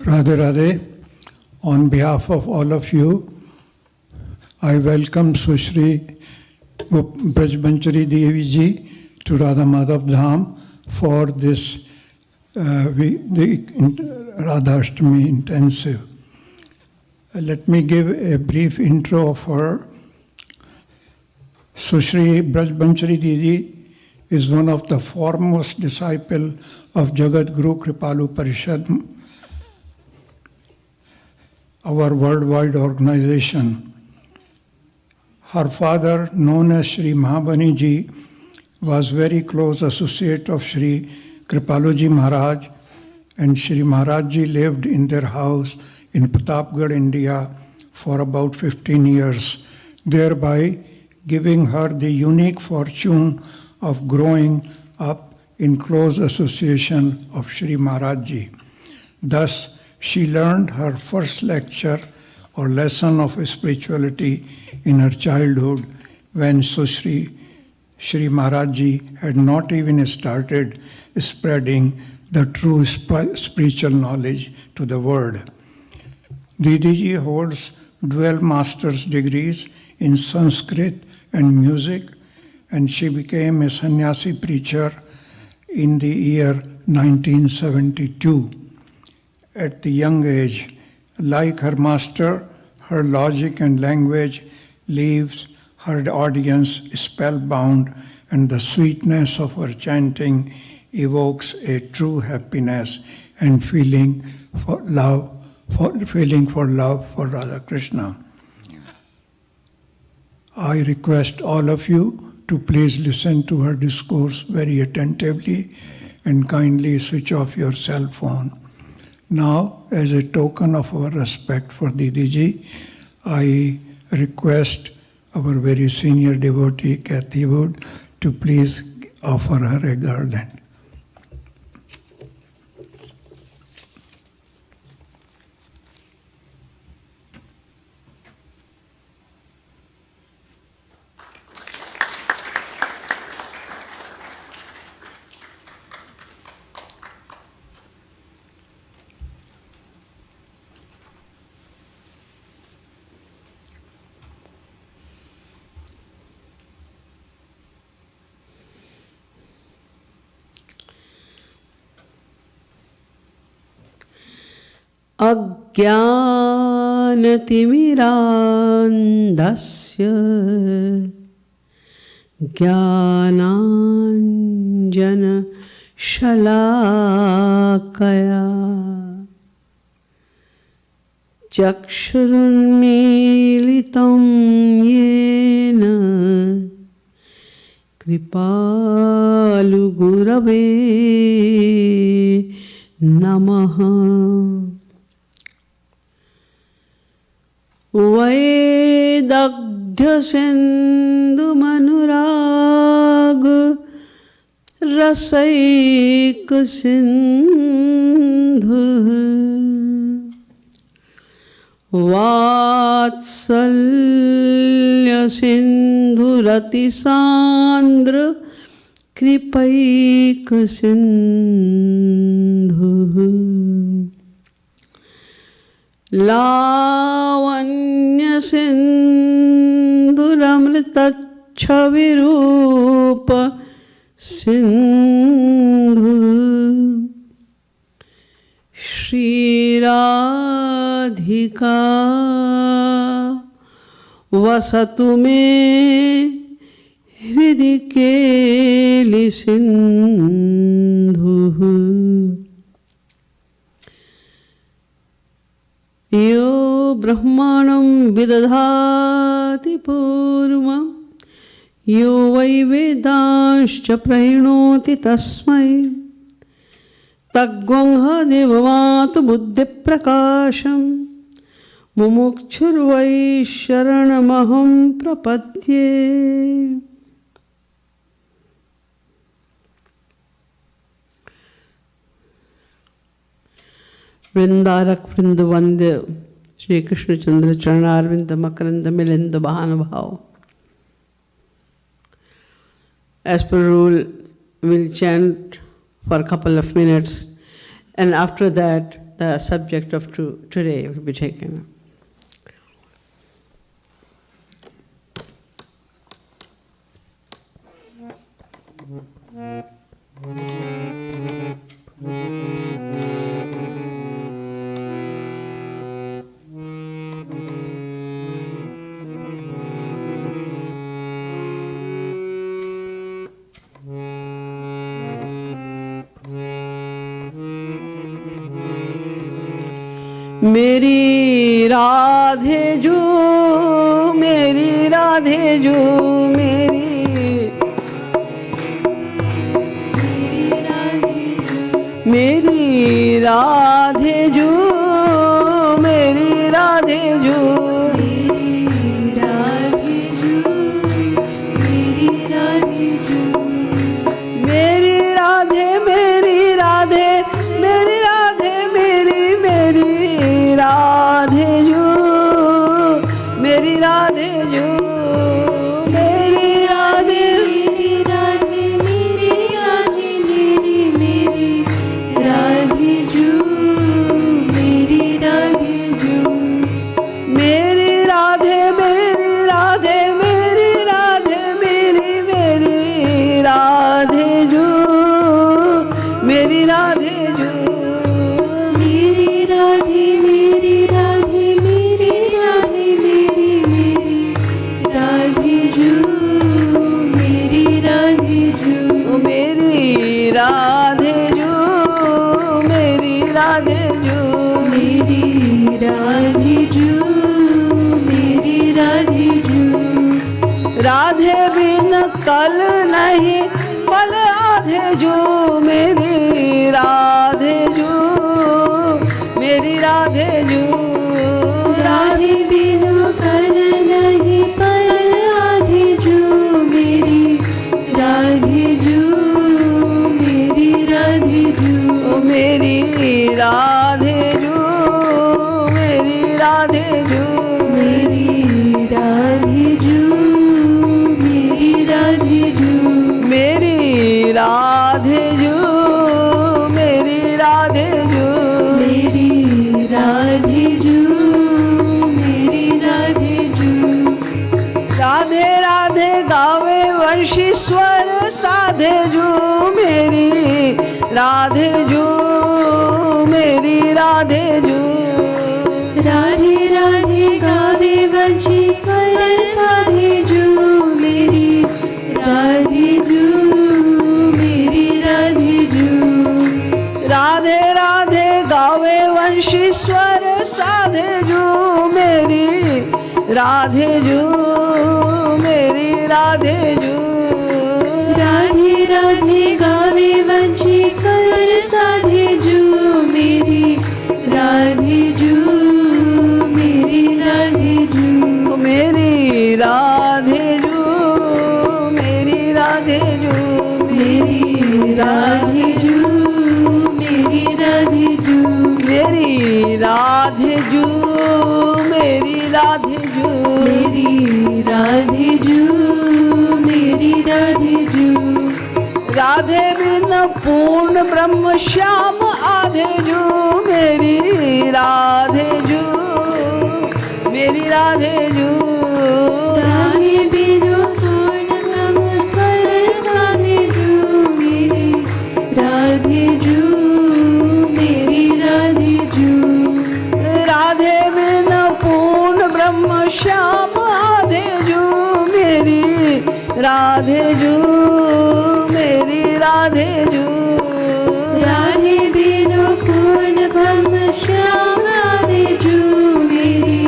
Radhe Radhe. On behalf of all of you, I welcome Sushree Braj Banchary Ji to Radha Madhav Dham for this Radha Ashtmi intensive. Let me give a brief intro of her. Sushree Braj Banchary Ji is one of the foremost disciples of Jagadguru Kripalu Parishad, our worldwide organization. Her father, known as Shri Mahabani Ji, was very close associate of Shri Kripalu Ji Maharaj, and Shri Maharaj Ji lived in their house in Pratapgarh, India for about 15 years, thereby giving her the unique fortune of growing up in close association of Shri Maharaj Ji. Thus, she learned her first lecture or lesson of spirituality in her childhood when Shri Maharaj Ji had not even started spreading the true spiritual knowledge to the world. Didi Ji holds dual master's degrees in Sanskrit and music, and she became a sannyasi preacher in the year 1972. At the young age, like her master, her logic and language leaves her audience spellbound, and the sweetness of her chanting evokes a true happiness and feeling for love for Radha Krishna. I request all of you to please listen to her discourse very attentively and kindly switch off your cell phone. Now, as a token of our respect for Didi Ji, I request our very senior devotee, Kathy Wood, to please offer her a garland. अज्ञानतिमिरान्धस्य ज्ञानाञ्जनशलाकया चक्षुरुन्मीलितं येन कृपालुगुरवे नमः। वैदग्ध्यसिन्धुमनुराग रसैकसिन्धुः वात्सल्यसिन्धुरतिसान्द्र कृपैकसिन्धुः लावण्यसिन्धुरमृतच्छविरूप सिन्धुः श्रीराधिका वसतु मे हृदि केलिसिन्धुः यो ब्रह्माणं विदधाति पूर्वं यो वै वेदांश्च प्रणोति तस्मै तद्ग्वंह देववातु बुद्धिप्रकाशं मुमुक्षुर्वै शरणमहं प्रपद्ये। वृंदारक वृंद वंद्य श्री कृष्ण चंद्र चरणारविंद मकरंद मिलिंद महानुभाव. As per rule, we'll chant for a couple of minutes, and after that the subject of today will be taken. मेरी राधे जो मेरी राधे जो मेरी राधे जो मेरी राधे जो मेरी राधे मेरी राधे मेरी राधे मेरी राधे जो मेरी राधे जो मेरी राधे मेरी राधे मेरी राधे मेरी राधे जो मेरी राधे जो मेरी राधे मेरी राधे मेरी राधे मेरी राधे जो मेरी राधे जो मेरी राधे मेरी राधे मेरी राधे मेरी राधे जो मेरी राधे जो मेरी राधे जो मेरी राधे जो मेरी राधे जो मेरी राधे जो राधे बिन कल नहीं पल आधे जो मेरी राधे जो मेरी राधे जो राधे बिन कल नहीं पल आधे जो मेरी राधे जो मेरी राधे जो मेरी राधे जो मेरी राधे जो मेरी राधे जो मेरी राधे जो मेरी राधे जो मेरी राधे जो मेरी राधे जो मेरी राधे जो राधे राधे गावे वंशी स्वर साधे जो मेरी राधे जो मेरी राधे जो राधे राधे गावे वंशी स्वर साधे जो मेरी राधे जो मेरी राधे जो राधे राधे गावे वंशी स्वर साधे जो मेरी राधे जो मेरी राधे जो राधे राधे गावे वंशी स्वर साधे जो मेरी राधे जो मेरी राधे जो मेरी राधे जो मेरी राधे जो मेरी राधे जो मेरी राधे जो मेरी राधे जो मेरी राधे जो मेरी राधे जो मेरी राधे जो राधे बिन पूर्ण ब्रह्म श्याम आधे जो मेरी राधे जो मेरी राधे जो राधे बिन पूर्ण ब्रह्म स्वर साधे जो मेरी राधे जो मेरी राधे जो राधे बिन पूर्ण ब्रह्म श्याम आधे जो मेरी राधे जो मेरी राधे जो राधे बिन पूर्ण ब्रह्म श्याम आधे जो मेरी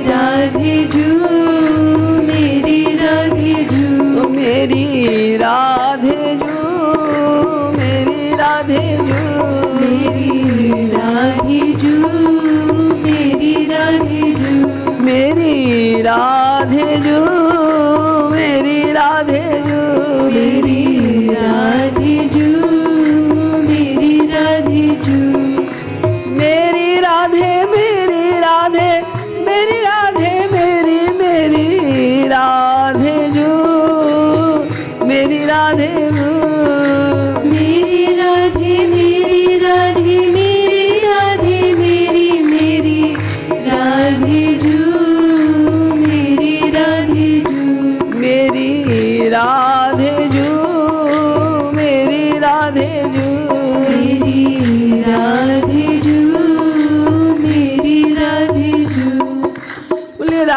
राधे जो मेरी राधे जो मेरी राधे जो मेरी राधे जो मेरी राधे जो मेरी राधे जो मेरी राधे जो मेरी राधे जो मेरी राधे जो मेरी राधे जो मेरी राधे मेरी राधे मेरी राधे मेरी राधे जो मेरी राधे जो मेरी राधे मेरी राधे मेरी Radhe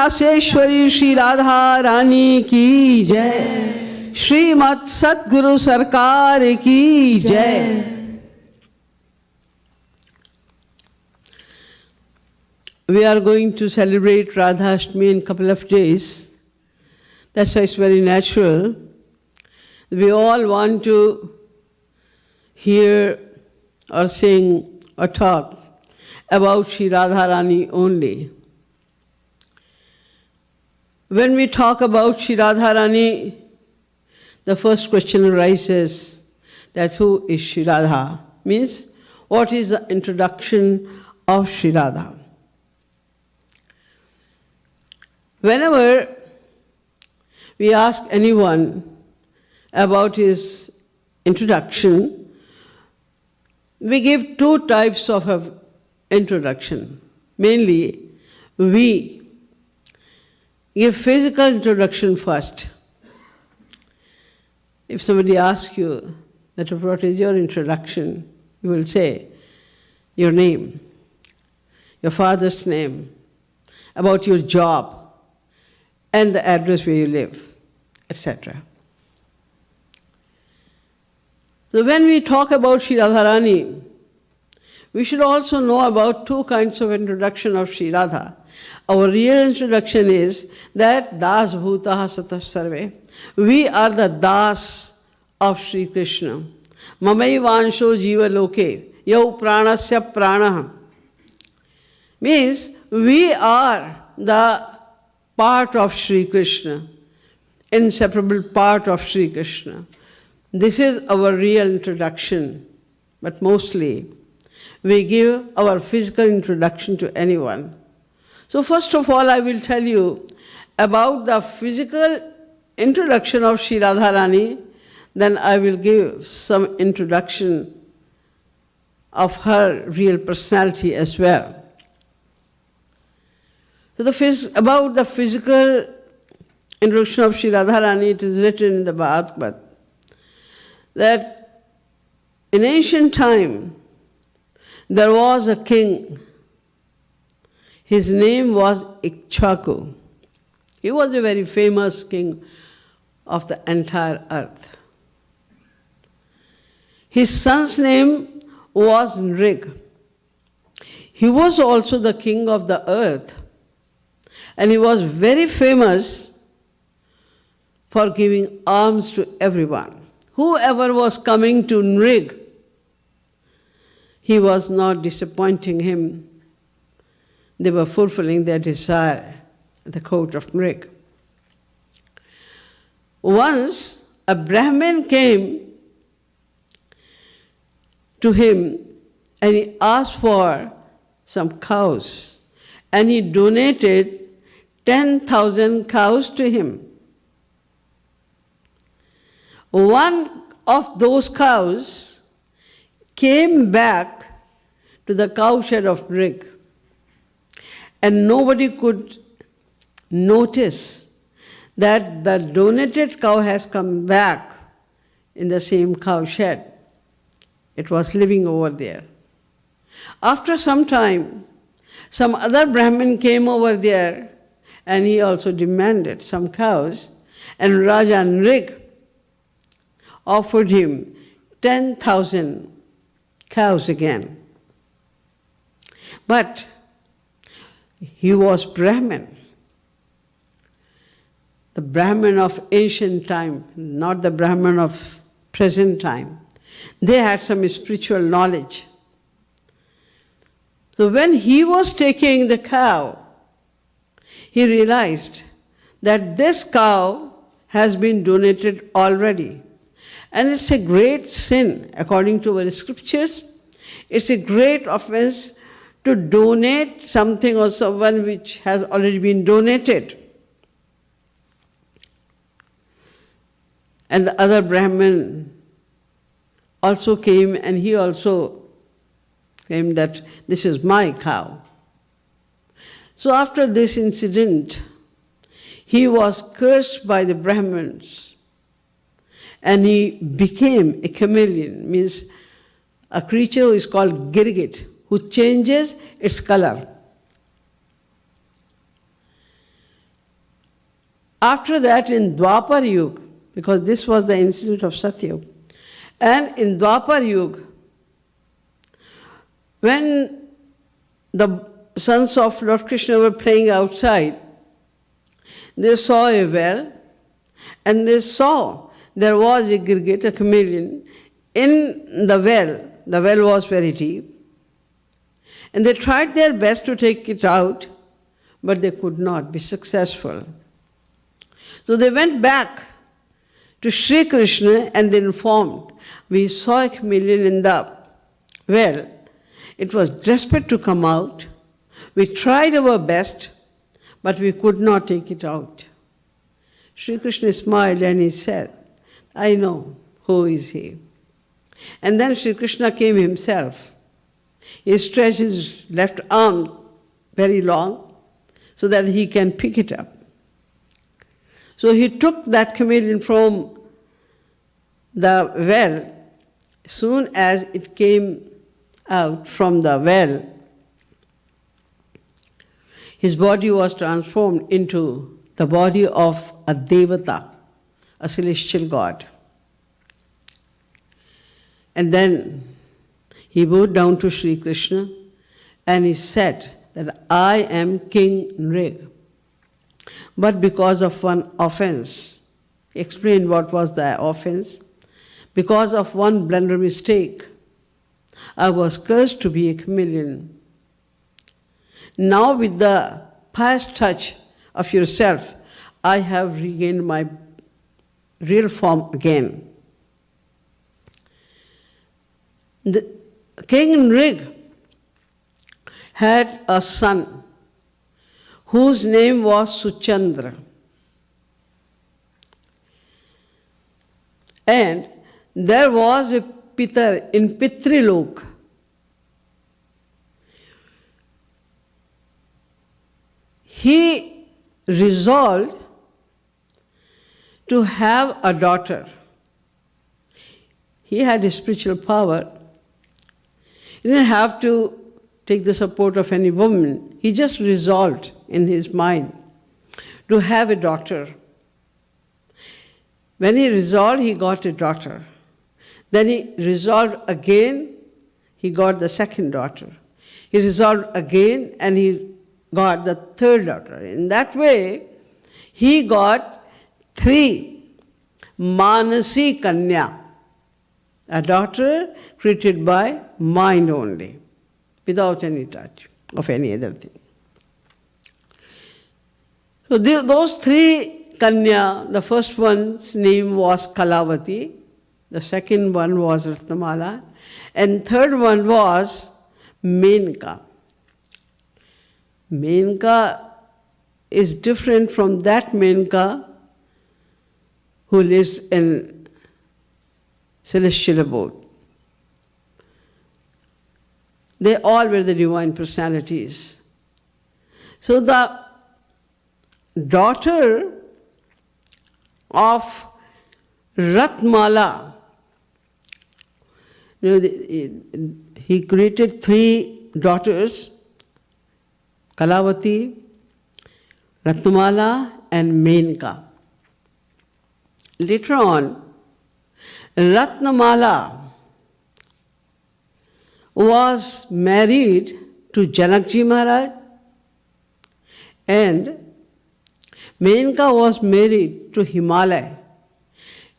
Rasheswari Shri Radha Rani ki Jai. Srimad Sadguru Sarkar ki Jai. We are going to celebrate Radha Ashtmi in a couple of days. That's why it's very natural. We all want to hear or sing or talk about Shri Radha Rani only. When we talk about Shri Radha Rani, the first question arises that who is Shri Radha? Means, what is the introduction of Shri Radha? Whenever we ask anyone about his introduction, we give two types of introduction. Mainly, we give physical introduction first. If somebody asks you that what is your introduction, you will say your name, your father's name, about your job, and the address where you live, etc. So when we talk about Shri Radha Rani, we should also know about two kinds of introduction of Shri Radha. Our real introduction is that Das Bhutaha Satah Sarve. We are the Das of Sri Krishna. Mamai Vansho Jiva Loke. Yau Pranasya Pranaha. Means we are the part of Sri Krishna, inseparable part of Sri Krishna. This is our real introduction, but mostly we give our physical introduction to anyone. So first of all, I will tell you about the physical introduction of Shri Radha Rani, then I will give some introduction of her real personality as well. So about the physical introduction of Shri Radha Rani, it is written in the Bhagavad that in ancient time there was a king. His name was Ikshvaku. He was a very famous king of the entire earth. His son's name was Nrig. He was also the king of the earth. And he was very famous for giving alms to everyone. Whoever was coming to Nrig, he was not disappointing him. They were fulfilling their desire at the court of Nrig. Once a Brahmin came to him and he asked for some cows, and he donated 10,000 cows to him. One of those cows came back to the cowshed of Nrig, and nobody could notice that the donated cow has come back in the same cowshed. It was living over there. After some time, some other Brahmin came over there and he also demanded some cows, and Raja Nrig offered him 10,000 cows again. But he was Brahmin, the Brahmin of ancient time, not the Brahmin of present time. They had some spiritual knowledge. So when he was taking the cow, he realized that this cow has been donated already. And it's a great sin, according to our scriptures. It's a great offense to donate something or someone which has already been donated. And the other Brahmin also came, and he also claimed that this is my cow. So after this incident, he was cursed by the Brahmins, and he became a chameleon, means a creature who is called girgit, who changes its color. After that, in Dwapar Yuga, because this was the institute of Satyug, and in Dwapar Yuga, when the sons of Lord Krishna were playing outside, they saw a well, and they saw there was a girgit, a chameleon, in the well. The well was very deep. And they tried their best to take it out, but they could not be successful. So they went back to Sri Krishna and they informed, we saw a chameleon in the well. It was desperate to come out. We tried our best, but we could not take it out. Sri Krishna smiled and he said, I know, who is he? And then Sri Krishna came himself. He stretched his left arm very long so that he can pick it up. So he took that chameleon from the well. Soon as it came out from the well, his body was transformed into the body of a devata, a celestial god. And then he bowed down to Sri Krishna and he said that I am King Nrig. But because of one offense, he explained what was the offense. Because of one blunder mistake, I was cursed to be a chameleon. Now with the pious touch of yourself, I have regained my real form again. The King Nrig had a son whose name was Suchandra. And there was a Pitar in Pitrilok. He resolved to have a daughter. He had a spiritual power. He didn't have to take the support of any woman. He just resolved in his mind to have a daughter. When he resolved, he got a daughter. Then he resolved again, he got the second daughter. He resolved again and he got the third daughter. In that way, he got 3 Manasi Kanya, a daughter created by mind only, without any touch of any other thing. So those 3 Kanya, the first one's name was Kalavati, the second one was Ratnamala, and third one was Menka. Menka is different from that Menka who lives in celestial abode. They all were the divine personalities. So the daughter of Ratmala, he created 3 daughters, Kalavati, Ratnamala, and Menka. Later on, Ratnamala was married to Jagadguru Maharaj, and Menka was married to Himalaya.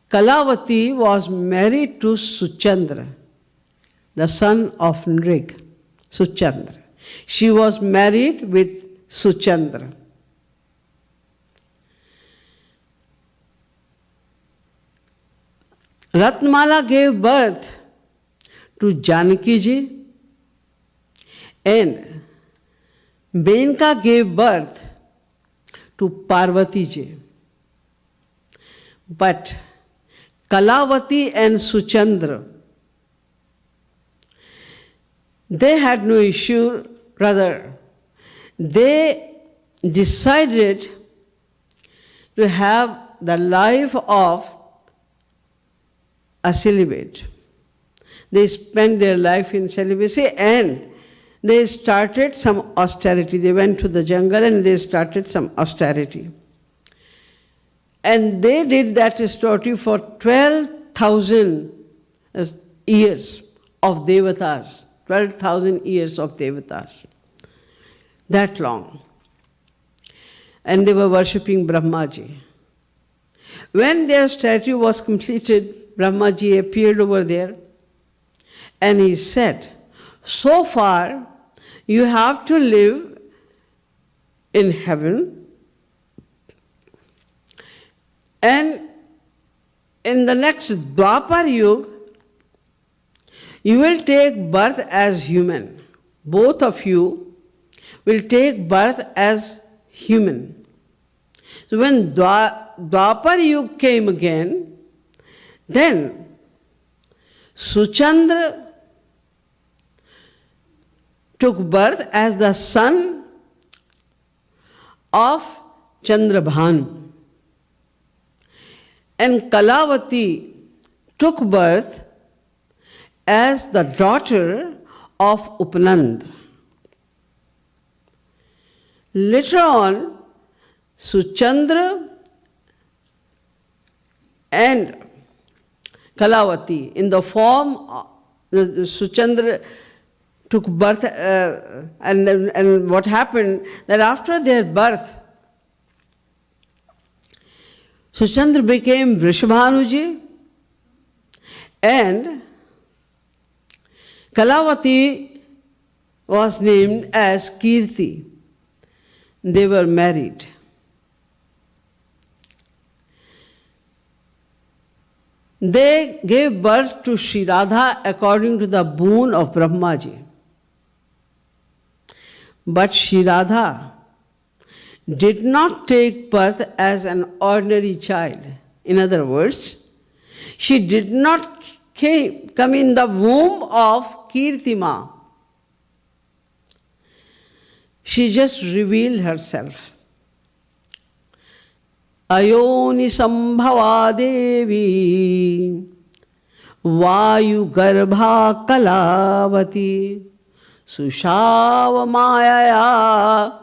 Kalavati was married to Suchandra, the son of Nrig, Suchandra. She was married with Suchandra. Ratnamala gave birth to Janaki Ji, and Menka gave birth to Parvati Ji. But Kalavati and Suchandra, they had no issue, rather, they decided to have the life of a celibate. They spent their life in celibacy and they started some austerity. They went to the jungle and they started some austerity. And they did that statue for 12,000 years of devatas. 12,000 years of devatas. That long. And they were worshipping Brahmaji. When their statue was completed, Brahmaji appeared over there and he said, so far you have to live in heaven, and in the next Dwapar Yuga, you will take birth as human. Both of you will take birth as human. So when Dwapar Yuga came again, then Suchandra took birth as the son of Chandrabhanu. And Kalavati took birth as the daughter of Upanand. Later on, Suchandra and Kalavati, in the form of Suchandra, took birth, and what happened, that after their birth, Suchandra became Vrishabhanuji, and Kalavati was named as Kirti. They were married. They gave birth to Shri Radha according to the boon of Brahmaji. But Shri Radha did not take birth as an ordinary child. In other words, she did not come in the womb of Kirtima. She just revealed herself. Ayoni sambhava devi vayu garbha kalavati sushava mayaya.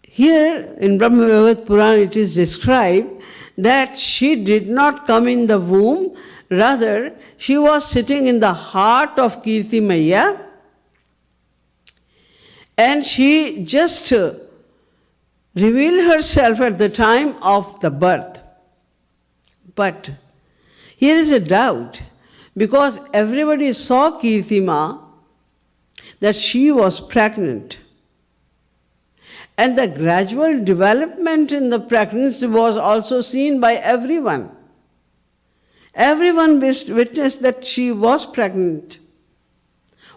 Here in Brahma Vaivarta Purana it is described that she did not come in the womb, rather she was sitting in the heart of Kirti Maya, and she just revealed herself at the time of the birth. But here is a doubt, because everybody saw Kirtima that she was pregnant. And the gradual development in the pregnancy was also seen by everyone. Everyone witnessed that she was pregnant.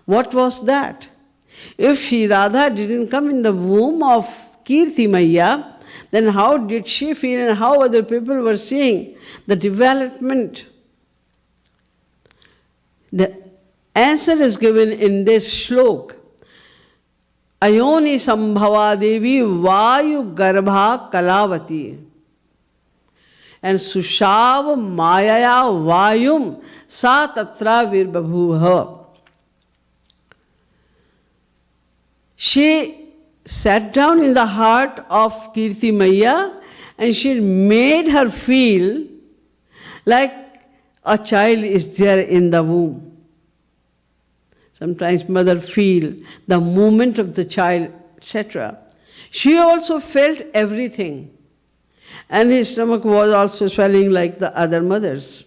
What was that? If Shri Radha didn't come in the womb of Kirti Maya, then how did she feel and how other people were seeing the development? The answer is given in this shlok. Ayoni sambhava devi vayu garbha kalavati. And sushav mayaya vayum sa tatra virbabhuha. She sat down in the heart of Kirti Maya and she made her feel like a child is there in the womb. Sometimes mother feel the movement of the child, etc. She also felt everything. And his stomach was also swelling like the other mothers.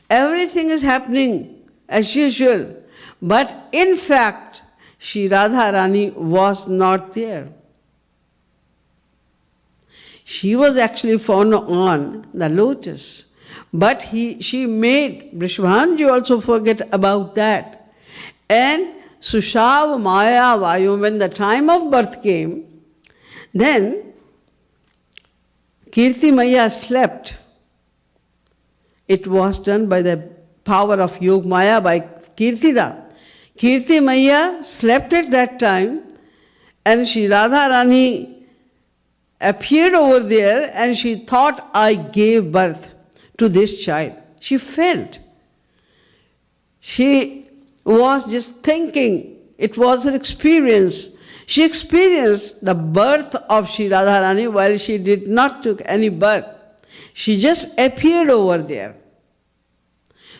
Everything is happening as usual. But in fact, Shri Radha Rani was not there. She was actually found on the lotus. But she made Vrishabhanuji also forget about that. And Sushav Maya Vayu, when the time of birth came, then Kirti Maya slept. It was done by the power of Yog Maya by Kirtida. Kirti Maya slept at that time, and Shri Radha Rani appeared over there and she thought, I gave birth to this child. She felt. She was just thinking. It was her experience. She experienced the birth of Shri Radha Rani while she did not took any birth. She just appeared over there.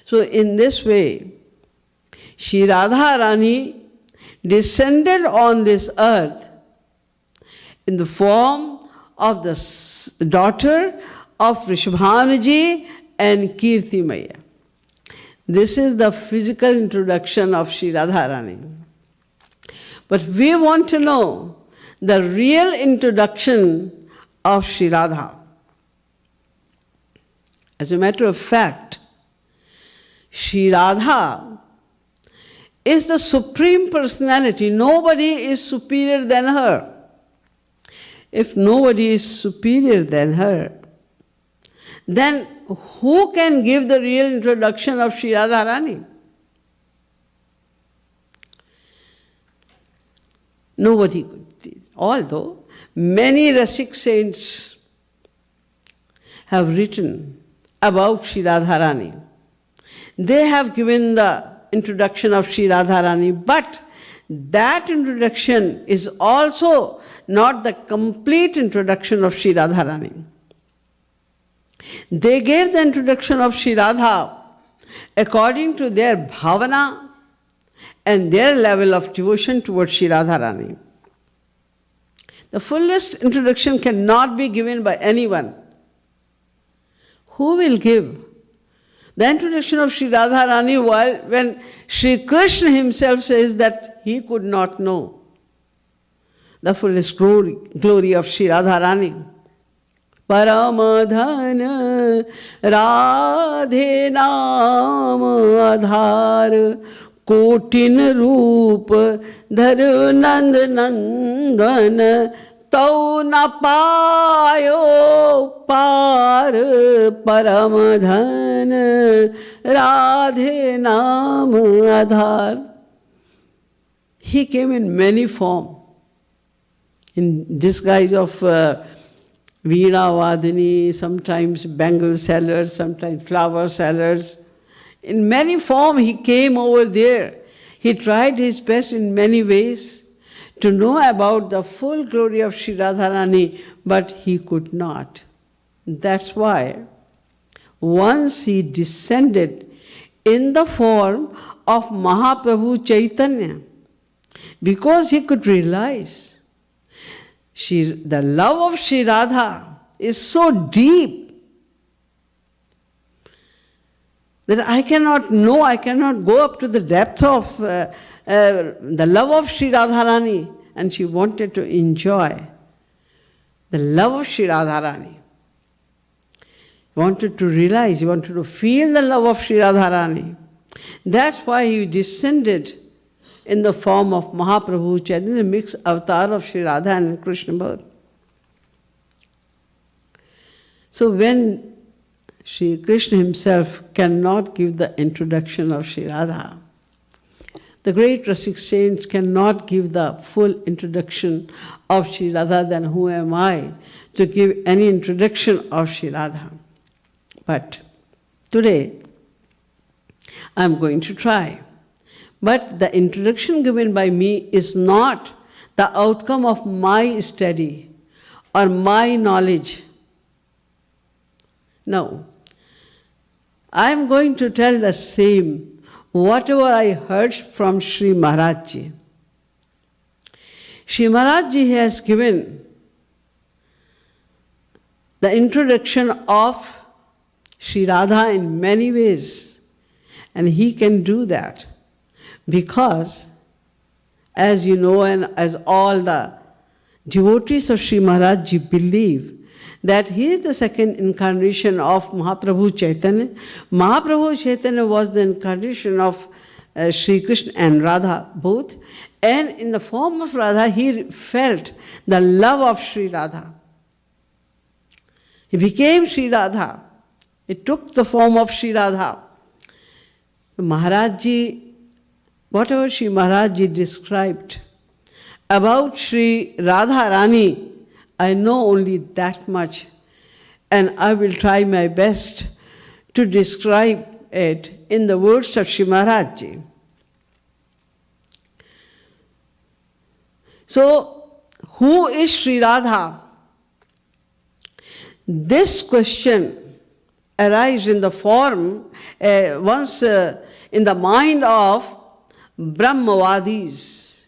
So in this way, Shri Radha Rani descended on this earth in the form of the daughter of Vrishabhanuji and Kirti Maya. This is the physical introduction of Shri Radha Rani. But we want to know the real introduction of Shri Radha. As a matter of fact, Shri Radha is the Supreme Personality. Nobody is superior than her. If nobody is superior than her, then who can give the real introduction of Shri Radha Rani? Nobody could. Although many Rasik saints have written about Shri Radha Rani. They have given the introduction of Shri Radha Rani, but that introduction is also not the complete introduction of Shri Radha Rani. They gave the introduction of Shri Radha according to their bhavana and their level of devotion towards Shri Radha Rani. The fullest introduction cannot be given by anyone. Who will give the introduction of Shri Radha Rani when Shri Krishna himself says that he could not know the fullest glory of Shri Radha Rani? Paramadhan Radhe Naam Adhar Kotin Roop Dhar Nand Nandan Tau na payo par Paramadhan Radhe Naam Adhar. He came in many forms, in disguise of Veena Vadini, sometimes bangle sellers, sometimes flower sellers. In many forms he came over there. He tried his best in many ways to know about the full glory of Shri Radharani, but he could not. That's why once he descended in the form of Mahaprabhu Chaitanya, because he could realize the love of Shri Radha is so deep that I cannot go up to the depth of the love of Shri Radharani. And she wanted to enjoy the love of Shri Radharani. Wanted to realize, he wanted to feel the love of Shri Radharani. That's why he descended in the form of Mahaprabhu Chaitanya, the mixed avatar of Shri Radha and Krishna both. So when Shri Krishna himself cannot give the introduction of Shri Radha, the great Rasik saints cannot give the full introduction of Shri Radha, then who am I to give any introduction of Shri Radha? But today, I'm going to try. But the introduction given by me is not the outcome of my study or my knowledge. No. I'm going to tell the same, whatever I heard from Shri Maharaj Ji. Shri Maharaj Ji has given the introduction of Shri Radha in many ways, and he can do that because, as you know, and as all the devotees of Shri Maharaj Ji believe, that he is the second incarnation of Mahaprabhu Chaitanya. Mahaprabhu Chaitanya was the incarnation of Shri Krishna and Radha both, and in the form of Radha he felt the love of Shri Radha. He became Shri Radha. It took the form of Shri Radha. Maharaj Ji, whatever Shri Maharaj Ji described about Shri Radha Rani, I know only that much, and I will try my best to describe it in the words of Shri Maharaj Ji. So, who is Sri Radha? This question arises in the form, in the mind of Brahmavadis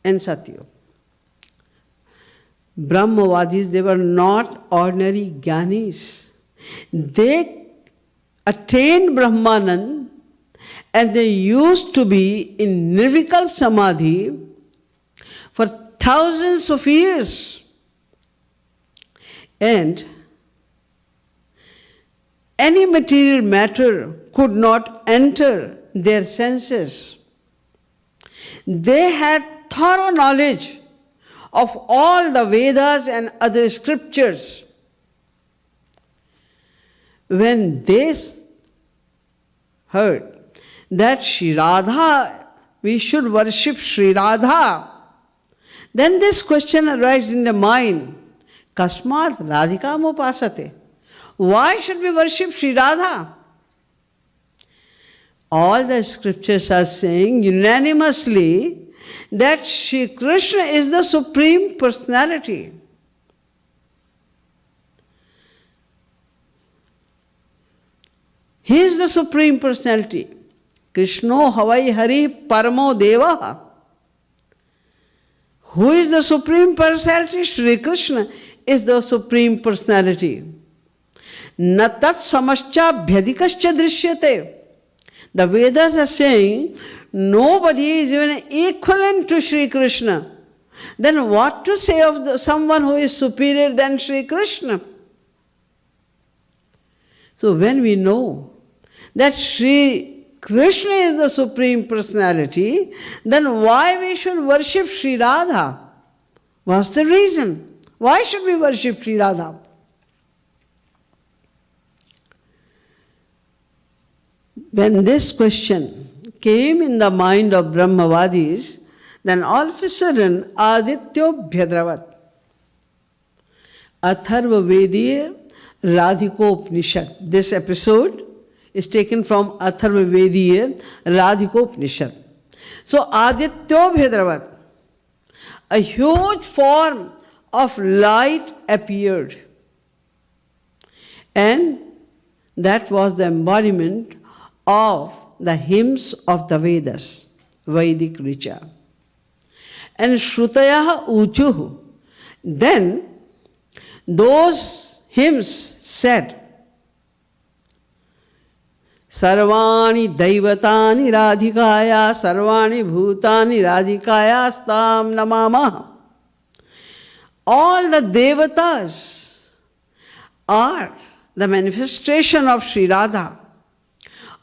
in Satya. Brahmavadis, they were not ordinary jnanis. They attained Brahmanand and they used to be in Nirvikalp Samadhi for thousands of years. And any material matter could not enter their senses. They had thorough knowledge of all the Vedas and other scriptures. When they heard that Sri Radha, we should worship Sri Radha, then this question arises in the mind, Kasmat Radhikam upasate? Why should we worship Sri Radha? All the scriptures are saying unanimously that Shri Krishna is the Supreme Personality. He is the Supreme Personality. Krishno Havai Hari Paramo Deva. Who is the Supreme Personality? Shri Krishna is the Supreme Personality. Na tat samascha bhyadikascha drishyate. The Vedas are saying nobody is even equivalent to Shri Krishna. Then what to say of someone who is superior than Shri Krishna? So when we know that Shri Krishna is the Supreme Personality, then why we should worship Sri Radha? What's the reason? Why should we worship Sri Radha? When this question came in the mind of Brahmavadis, then all of a sudden, Adityo Bhyadravat, Atharva Vediya Radhikopanishad. This episode is taken from Atharva Vediya Radhikopanishad. So Adityo Bhyadravat, a huge form of light appeared. And that was the embodiment of the hymns of the Vedas, Vedic Richa. And Shrutayaha Uchuhu. Then those hymns said, Sarvani Daivatani Radhikaya, Sarvani Bhutani Radhikaya Stam Namamaha. All the devatas are the manifestation of Sri Radha.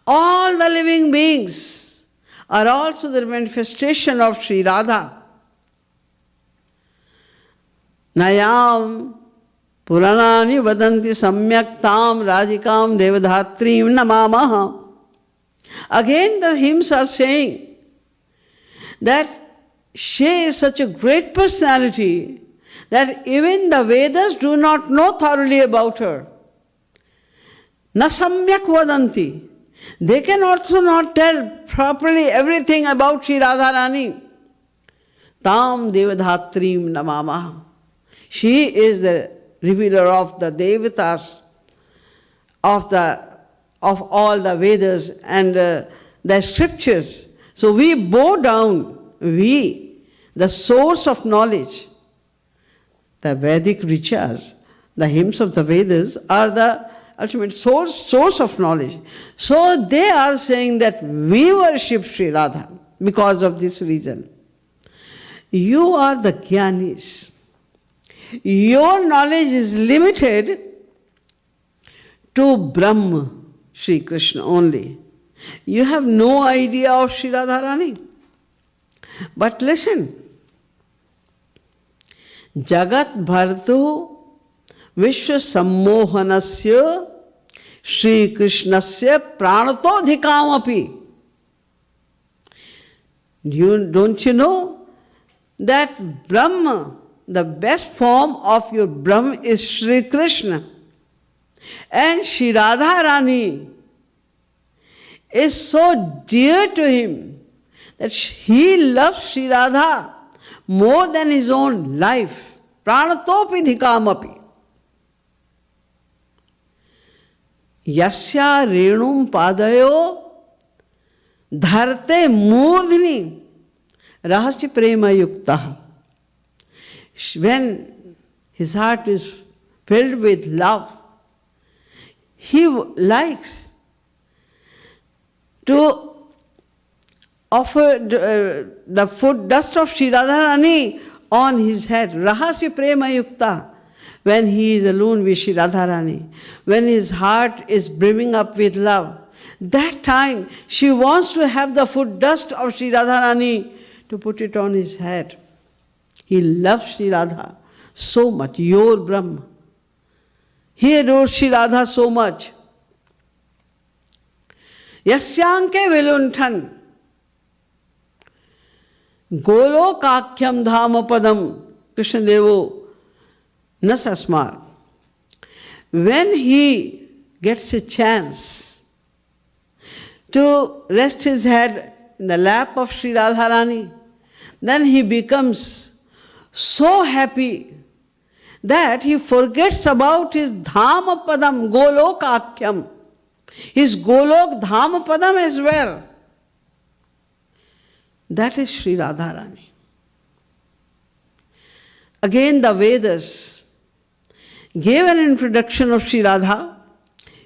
All the living beings are also the manifestation of Sri Radha. Nayam Puranani Vadanti Samyak Tam Radhikam Devadhatrim Namamaha. Again the hymns are saying that she is such a great personality that even the Vedas do not know thoroughly about her. Na Samyak Vadanti. They can also not tell properly everything about Sri Radha Rani. Tam Devadhatrim Namamaha. She is the revealer of the Devatas, of all the Vedas and the scriptures. So we bow down, the source of knowledge. The Vedic Richas, the hymns of the Vedas are the ultimate source of knowledge. So they are saying that we worship Sri Radha because of this reason. You are the Jnanis. Your knowledge is limited to Brahma, Sri Krishna only. You have no idea of Sri Radha Rani. But listen, Jagat Bhartu Vishwa Sammohanasya Shri Krishnasya Pranatodhikamapi. Don't you know that Brahma, the best form of your Brahma is Shri Krishna. And Shri Radha Rani is so dear to him that he loves Shri Radha more than his own life. Pranatopi dhikamapi. Yasya renum padayo dharte murdhini rahasya prema yukta. When his heart is filled with love, he likes to offer the foot dust of Shri Radha Rani on his head. Rahasya prema yukta. When he is alone with Shri Radha Rani, when his heart is brimming up with love, that time she wants to have the foot dust of Shri Radha Rani to put it on his head. He loves Shri Radha so much, Yor Brahma. He adores Shri Radha so much. Yasyanke vilunthan Golokakyam dhamapadam Krishna Devo Nasasmar. When he gets a chance to rest his head in the lap of Shri Radharani, then he becomes so happy that he forgets about his dhamapadam, Golokakyam, his Golok dhamapadam as well. That is Shri Radharani. Again, the Vedas gave an introduction of Shri Radha.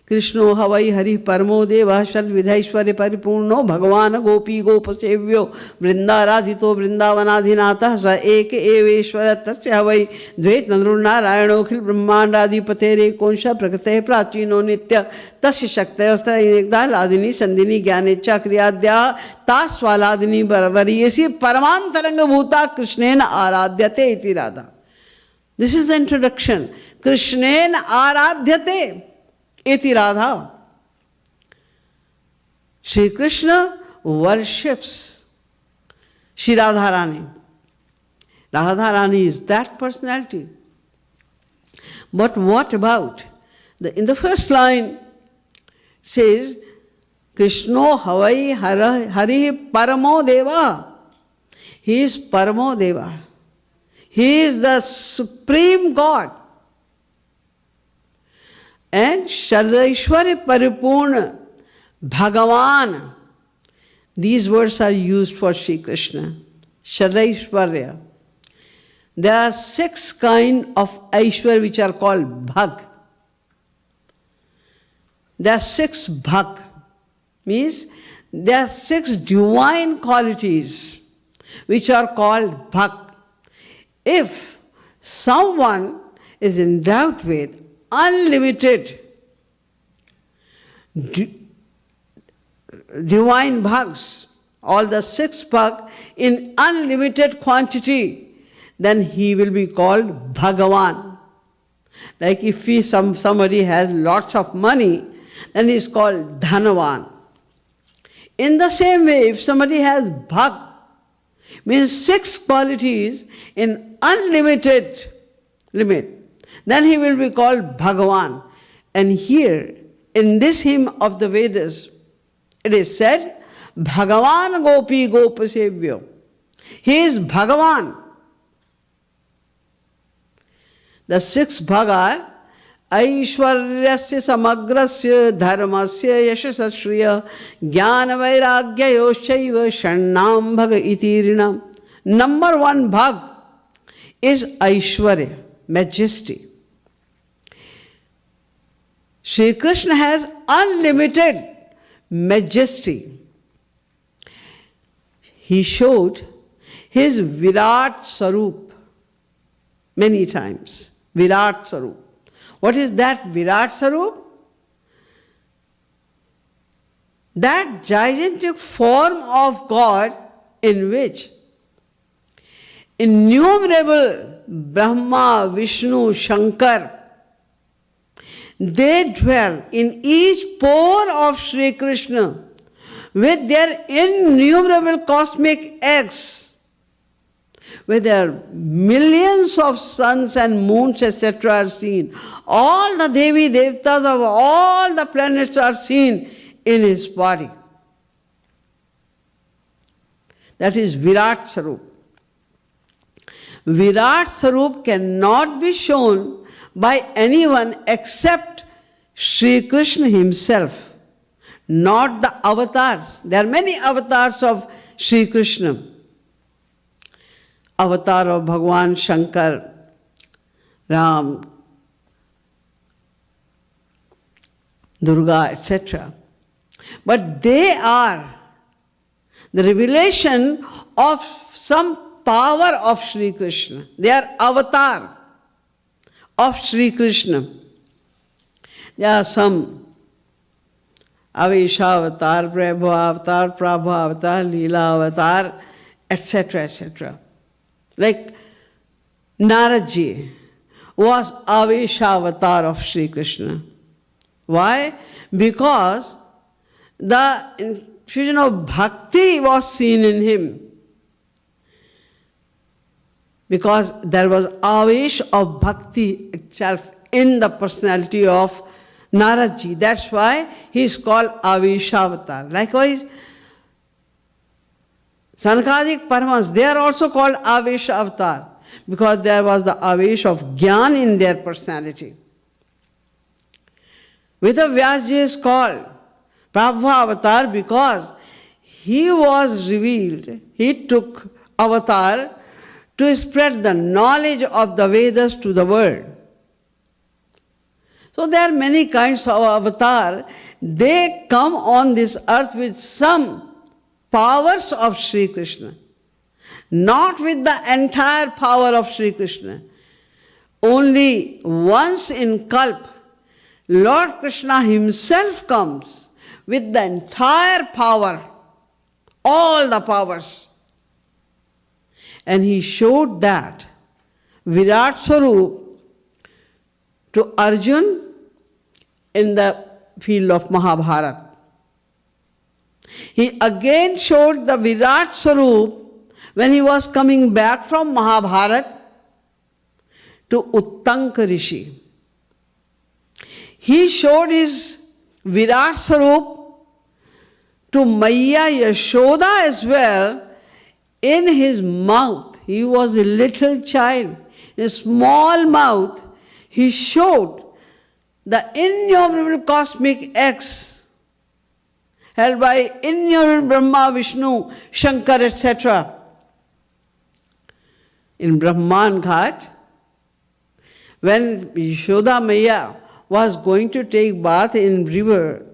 Krishno Havai Hari Parmo Deva Shad Vidhaishwari Paripurno Bhagavan Gopi Gopasevyo Vrindaradhito Vrindavanadhinata Sa Eke Eveshwara Tasya Havai Dvet Nandrunarayano Khil Brahmandadi Patere Konsha Prakate Prachino Nitya Tasya Shaktayasta Inekda Ladini Sandini Gyanecha Kriyadya Taswaladini Baravari Yesi Paramantaranga Bhuta Krishnena Aradhyate Iti Radha. This is the introduction. Krishnena Aradhyate Iti Radha. Shri Krishna worships Shri Radharani. Radharani is that personality. But what about? In the first line says, Krishno Havai Hari Paramo Deva. He is Paramo Deva. He is the Supreme God. And Shadaishwari Paripurna, Bhagavan. These words are used for Shri Krishna. Shadaishwarya. There are 6 kinds of Aishwarya which are called Bhag. There are 6 Bhag. Means there are 6 divine qualities which are called Bhag. If someone is endowed with unlimited divine bhags, all the 6 bhag in unlimited quantity, then he will be called Bhagavan. Like if somebody has lots of money, then he is called Dhanavan. In the same way, if somebody has bhag, means 6 qualities in unlimited limit, then he will be called Bhagavan. And here, in this hymn of the Vedas, it is said, Bhagavan Gopi Gopasevyo. He is Bhagavan. The 6 bhaga, Aishwaryasya Samagrasya Dharmasya Yashasashriya Jnana Vairagya Yoshaiva Shannam Bhaga Itirinam. Number 1 bhag is Aishwarya, majesty. Shri Krishna has unlimited majesty. He showed his Virat Sarup many times. Virat Sarup. What is that Virat Sarup? That gigantic form of God in which innumerable Brahma, Vishnu, Shankar, they dwell in each pore of Sri Krishna with their innumerable cosmic eggs, where there are millions of suns and moons, etc. are seen. All the Devi Devtas of all the planets are seen in his body. That is Virat Sarup. Virat Sarup cannot be shown by anyone except Sri Krishna himself, not the avatars. There are many avatars of Sri Krishna. Avatar of Bhagwan Shankar, Ram, Durga, etc. But they are the revelation of some power of Sri Krishna. They are avatar of Sri Krishna. There are some Avesha avatar, Prabhu avatar, Prabhu avatar, Leela avatar, etc., etc. Like Narad Ji was Avesha avatar of Sri Krishna. Why? Because the infusion of bhakti was seen in him. Because there was avesh of bhakti itself in the personality of Narad Ji. That's why he is called Aveshavatar. Likewise, Sankadik Paramahansa, they are also called Aveshavatar because there was the avesh of Gyan in their personality. Vyasa Ji is called Prabhu Avatar because he was revealed. He took avatar to spread the knowledge of the Vedas to the world. So there are many kinds of avatar. They come on this earth with some powers of Sri Krishna, not with the entire power of Sri Krishna. Only once in Kalp, Lord Krishna himself comes with the entire power, all the powers. And he showed that Virat Swarup to Arjun in the field of Mahabharata. He again showed the Virat Swarup when he was coming back from Mahabharata to Uttanka Rishi. He showed his Virat Swarup to Maya Yashoda as well in his mouth. He was a little child. In a small mouth, he showed the innumerable cosmic eggs held by innumerable Brahma, Vishnu, Shankar, etc. In Brahman Ghat, when Yashoda Maya was going to take bath in river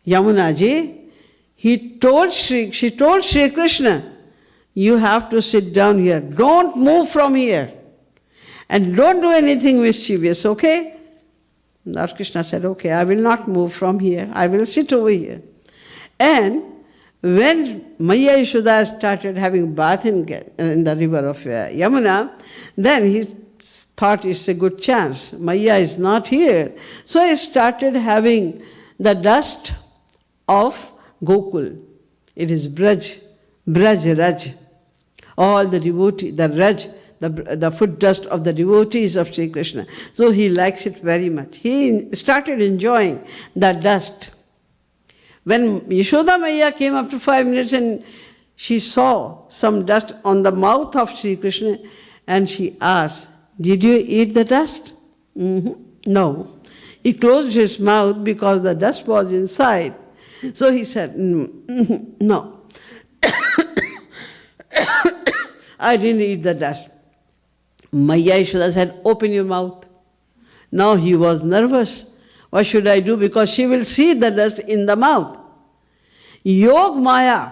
Yamuna Ji, she told Sri Krishna, you have to sit down here. Don't move from here. And don't do anything mischievous, okay? Lord Krishna said, okay, I will not move from here. I will sit over here. And when Maya Yashoda started having bath in the river of Yamuna, then he thought it's a good chance. Maya is not here. So he started having the dust of Gokul. It is Braj, Raj. All the devotees, the Raj, the foot dust of the devotees of Sri Krishna. So he likes it very much. He started enjoying the dust. When Yashoda Maya came after 5 minutes and she saw some dust on the mouth of Sri Krishna and she asked, did you eat the dust? No. He closed his mouth because the dust was inside. So he said, no. I didn't eat the dust. Maya Yashoda said, open your mouth. Now he was nervous. What should I do? Because she will see the dust in the mouth. Yog Maya,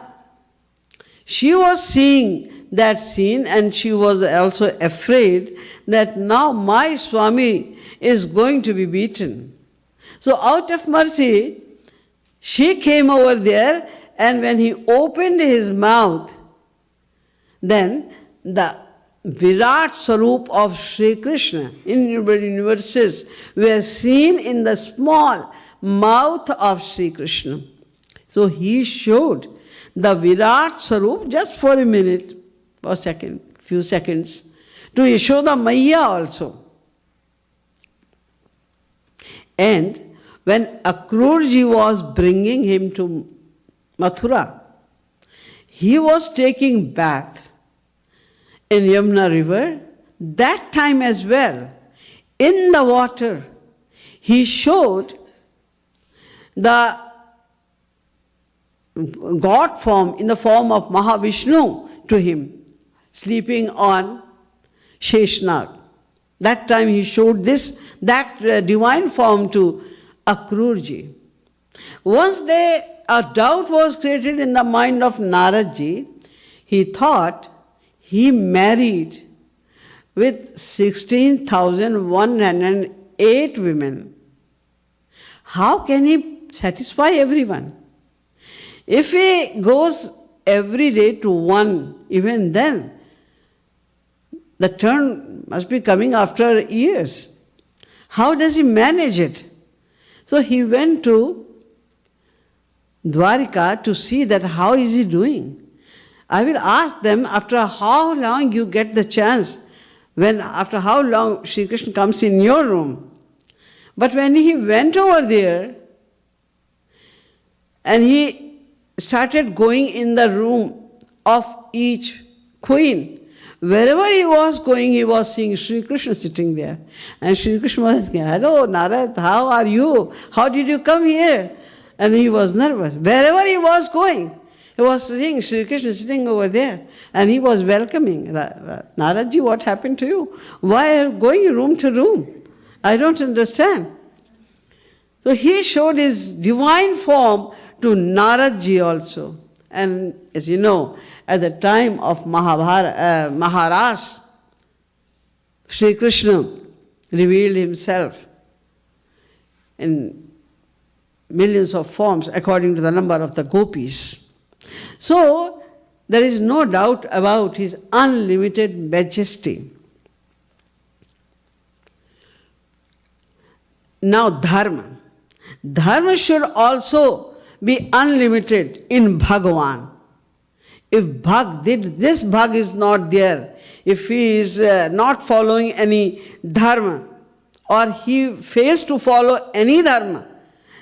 she was seeing that scene and she was also afraid that now my Swami is going to be beaten. So out of mercy, she came over there and when he opened his mouth, then the Virat Swarup of Sri Krishna, innumerable universes, were seen in the small mouth of Sri Krishna. So he showed the Virat Swarup just for a minute or few seconds to Yashoda Maya also. And when Akrurji was bringing him to Mathura, he was taking bath in Yamuna river, that time as well, in the water, he showed the God form in the form of Mahavishnu to him, sleeping on Sheshnag. That time he showed that divine form to Akrurji. Once a doubt was created in the mind of Naradji, he thought he married with 16,108 women. How can he satisfy everyone? If he goes every day to one, even then, the turn must be coming after years. How does he manage it? So he went to Dwarika to see that how is he doing. I will ask them after how long you get the chance, after how long Sri Krishna comes in your room. But when he went over there and he started going in the room of each queen, wherever he was going, he was seeing Sri Krishna sitting there. And Sri Krishna was asking, "Hello, Narad, how are you? How did you come here?" And he was nervous. Wherever he was going, he was seeing Sri Krishna sitting over there. And he was welcoming. "Naradji, what happened to you? Why are you going room to room? I don't understand." So he showed his divine form to Naradji also. And as you know, at the time of Maharas, Sri Krishna revealed himself in millions of forms according to the number of the gopis. So there is no doubt about his unlimited majesty. Now dharma. Dharma should also be unlimited in Bhagavan. If this Bhag is not there, if he is not following any dharma, or he fails to follow any dharma,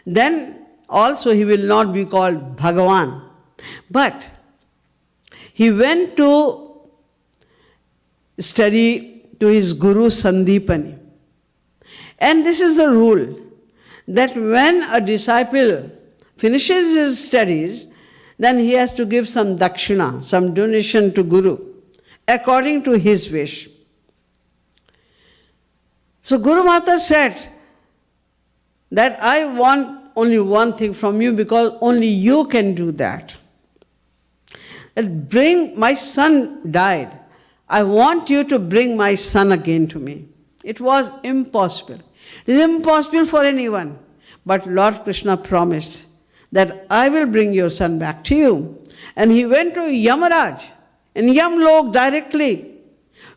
then also he will not be called Bhagavan. But he went to study to his Guru Sandipani. And this is the rule, that when a disciple finishes his studies, then he has to give some dakshina, some donation to Guru, according to his wish. So Guru Mata said that I want only one thing from you, because only you can do that. That my son died. I want you to bring my son again to me. It was impossible. It is impossible for anyone. But Lord Krishna promised that I will bring your son back to you. And he went to Yamaraj, in Yamlok directly.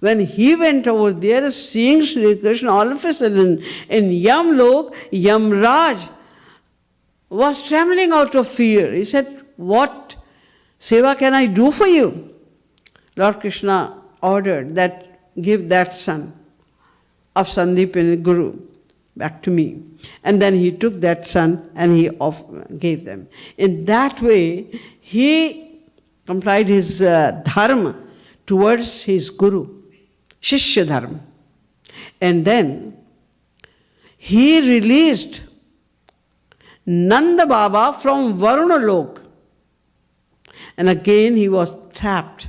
When he went over there, seeing Sri Krishna, all of a sudden in Yamlok, Yamraj was trembling out of fear. He said, "What seva can I do for you?" Lord Krishna ordered that give that son of Sandipani Guru back to me. And then he took that son and he gave them. In that way, he complied his dharma towards his Guru, Shishya Dharma. And then he released Nanda Baba from Varuna Lok. And again he was trapped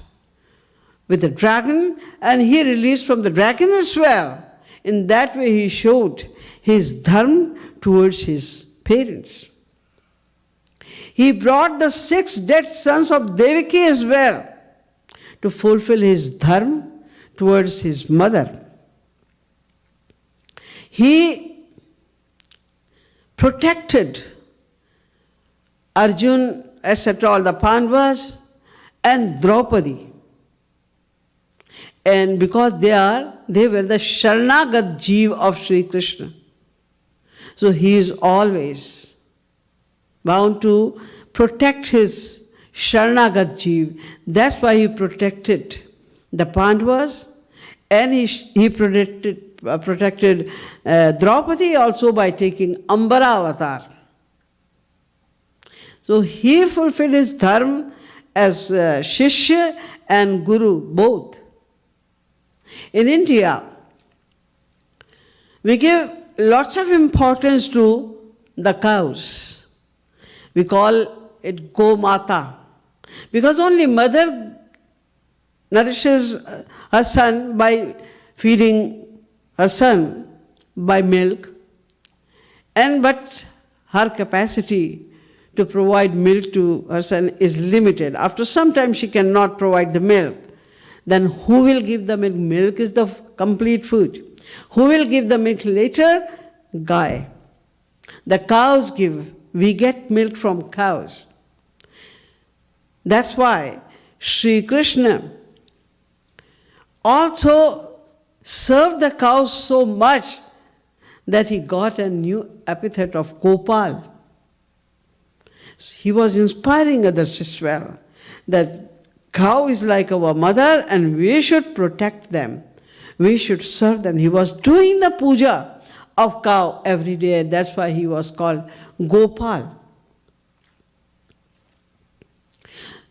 with the dragon, and he released from the dragon as well. In that way he showed his dharma towards his parents. He brought the 6 dead sons of Devaki as well to fulfill his dharma towards his mother. He protected Arjun, etc., all the Pandavas, and Draupadi. And because they were the Sharanagat Jeev of Sri Krishna. So he is always bound to protect his Sharanagat Jeev. That's why he protected the Pandavas, and he protected Draupadi also by taking Ambara avatar. So he fulfilled his dharma as Shishya and Guru both. In India, we give lots of importance to the cows. We call it Go Mata, because only mother nourishes her son by feeding her son by milk, but her capacity to provide milk to her son is limited. After some time she cannot provide the milk. Then who will give the milk? Milk is the complete food. Who will give the milk later? Gai. The cows give. We get milk from cows. That's why Sri Krishna also served the cows so much that he got a new epithet of Gopal. He was inspiring others as well, that cow is like our mother and we should protect them. We should serve them. He was doing the puja of cow every day, and that's why he was called Gopal.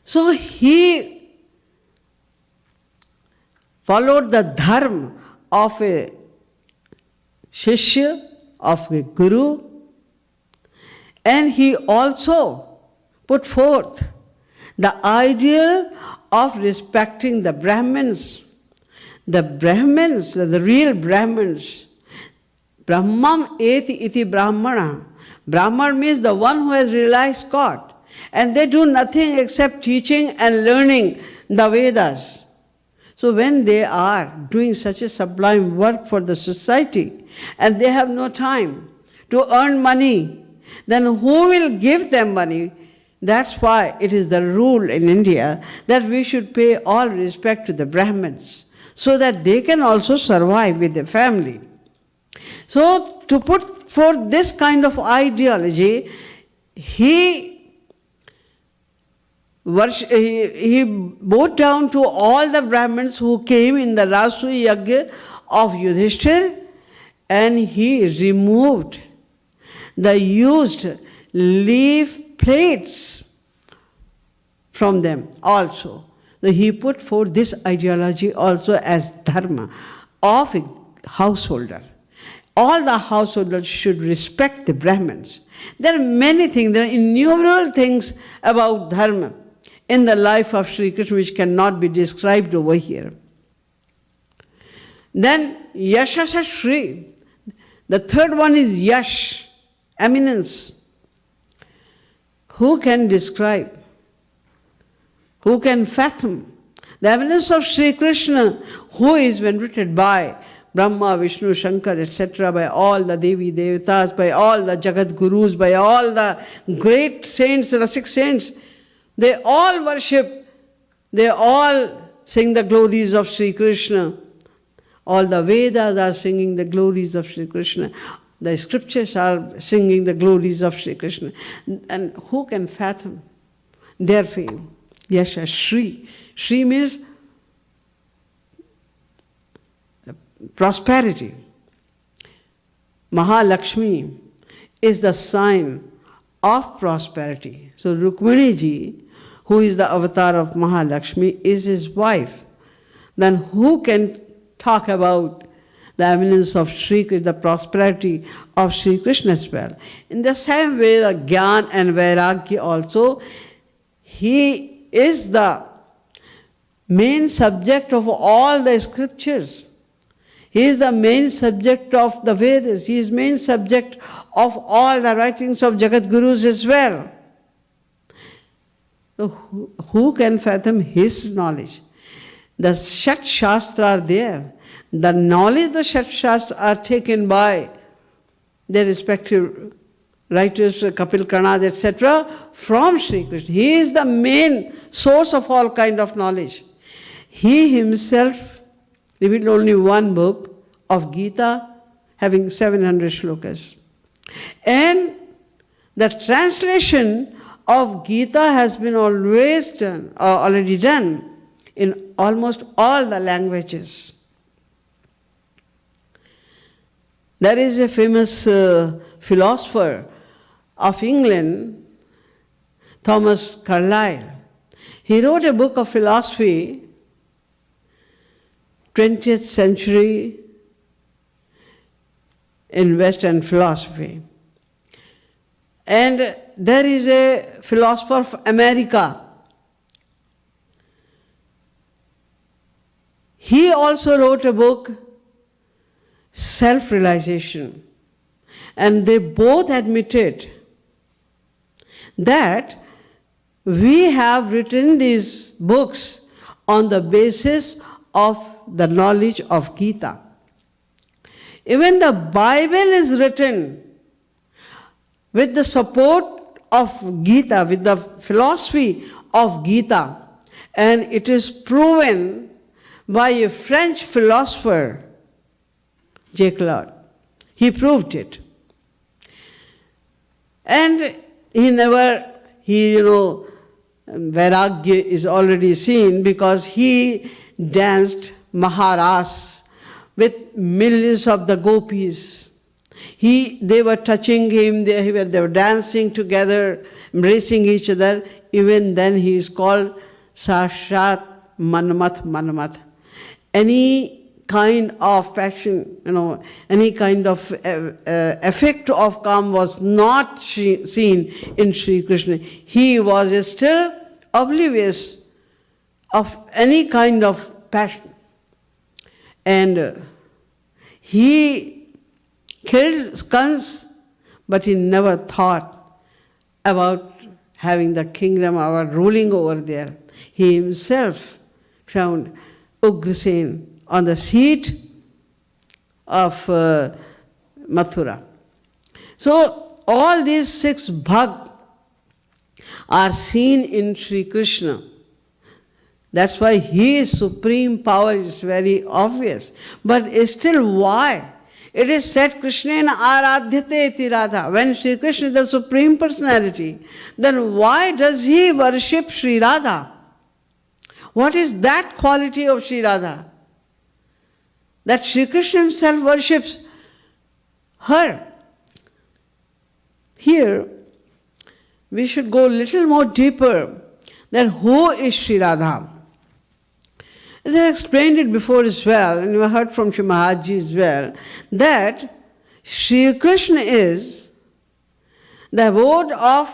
So he followed the dharma of a Shishya, of a Guru, and he also put forth the ideal of respecting the Brahmins. The Brahmins, the real Brahmins, Brahmam eti iti Brahmana. Brahman means the one who has realized God. And they do nothing except teaching and learning the Vedas. So when they are doing such a sublime work for the society and they have no time to earn money, then who will give them money? That's why it is the rule in India that we should pay all respect to the Brahmins so that they can also survive with their family. So to put forth this kind of ideology, he bowed down to all the Brahmins who came in the Rasu Yagya of Yudhishthir, and he removed the used leaf plates from them also. So he put forth this ideology also as dharma of a householder. All the householders should respect the Brahmins. There are many things, there are innumerable things about dharma in the life of Sri Krishna which cannot be described over here. Then Yashasa Shree. The third one is Yash, eminence. Who can describe? Who can fathom the eminence of Sri Krishna, who is venerated by Brahma, Vishnu, Shankar, etc., by all the Devi, Devatas, by all the Jagadgurus, by all the great saints, Rasik saints. They all worship, they all sing the glories of Sri Krishna. All the Vedas are singing the glories of Sri Krishna. The scriptures are singing the glories of Sri Krishna. And who can fathom their fame? Yes, Shree. Shree means prosperity. Mahalakshmi is the sign of prosperity. So Rukmini Ji, who is the avatar of Mahalakshmi, is his wife. Then who can talk about the eminence of Sri Krishna, the prosperity of Sri Krishna as well? In the same way, the Gyan and Vairagya also, he is the main subject of all the scriptures. He is the main subject of the Vedas. He is main subject of all the writings of Jagadgurus as well. So who can fathom his knowledge? The Shat Shastra are there. The knowledge of the Shat Shastra are taken by their respective writers, Kapil Kanad, etc., from Sri Krishna. He is the main source of all kind of knowledge. He himself revealed only one book of Gita, having 700 shlokas. And the translation of Gita has been already done in almost all the languages. There is a famous philosopher of England, Thomas Carlyle. He wrote a book of philosophy 20th century in Western philosophy. And there is a philosopher of America. He also wrote a book, Self-Realization. And they both admitted that we have written these books on the basis of the knowledge of Gita. Even the Bible is written with the support of Gita, with the philosophy of Gita, and it is proven by a French philosopher, Jagadguru. He proved it. And Vairagya is already seen because he danced Maharas with millions of the gopis. They were touching him, they were dancing together, embracing each other. Even then he is called Sashat Manamath. Any kind of passion, any kind of effect of calm was not seen in Sri Krishna. He was still oblivious of any kind of passion. And he killed skans, but he never thought about having the kingdom or ruling over there. He himself crowned Ugrasen on the seat of Mathura. So all these 6 bhag are seen in Sri Krishna. That's why his supreme power is very obvious. But still why? It is said Krishnena aradhyate iti Radha. When Sri Krishna is the supreme personality, then why does he worship Sri Radha? What is that quality of Sri Radha? That Sri Krishna himself worships her. Here, we should go a little more deeper, that who is Sri Radha? As I explained it before as well, and you have heard from Shri Maharaj Ji as well, that Sri Krishna is the abode of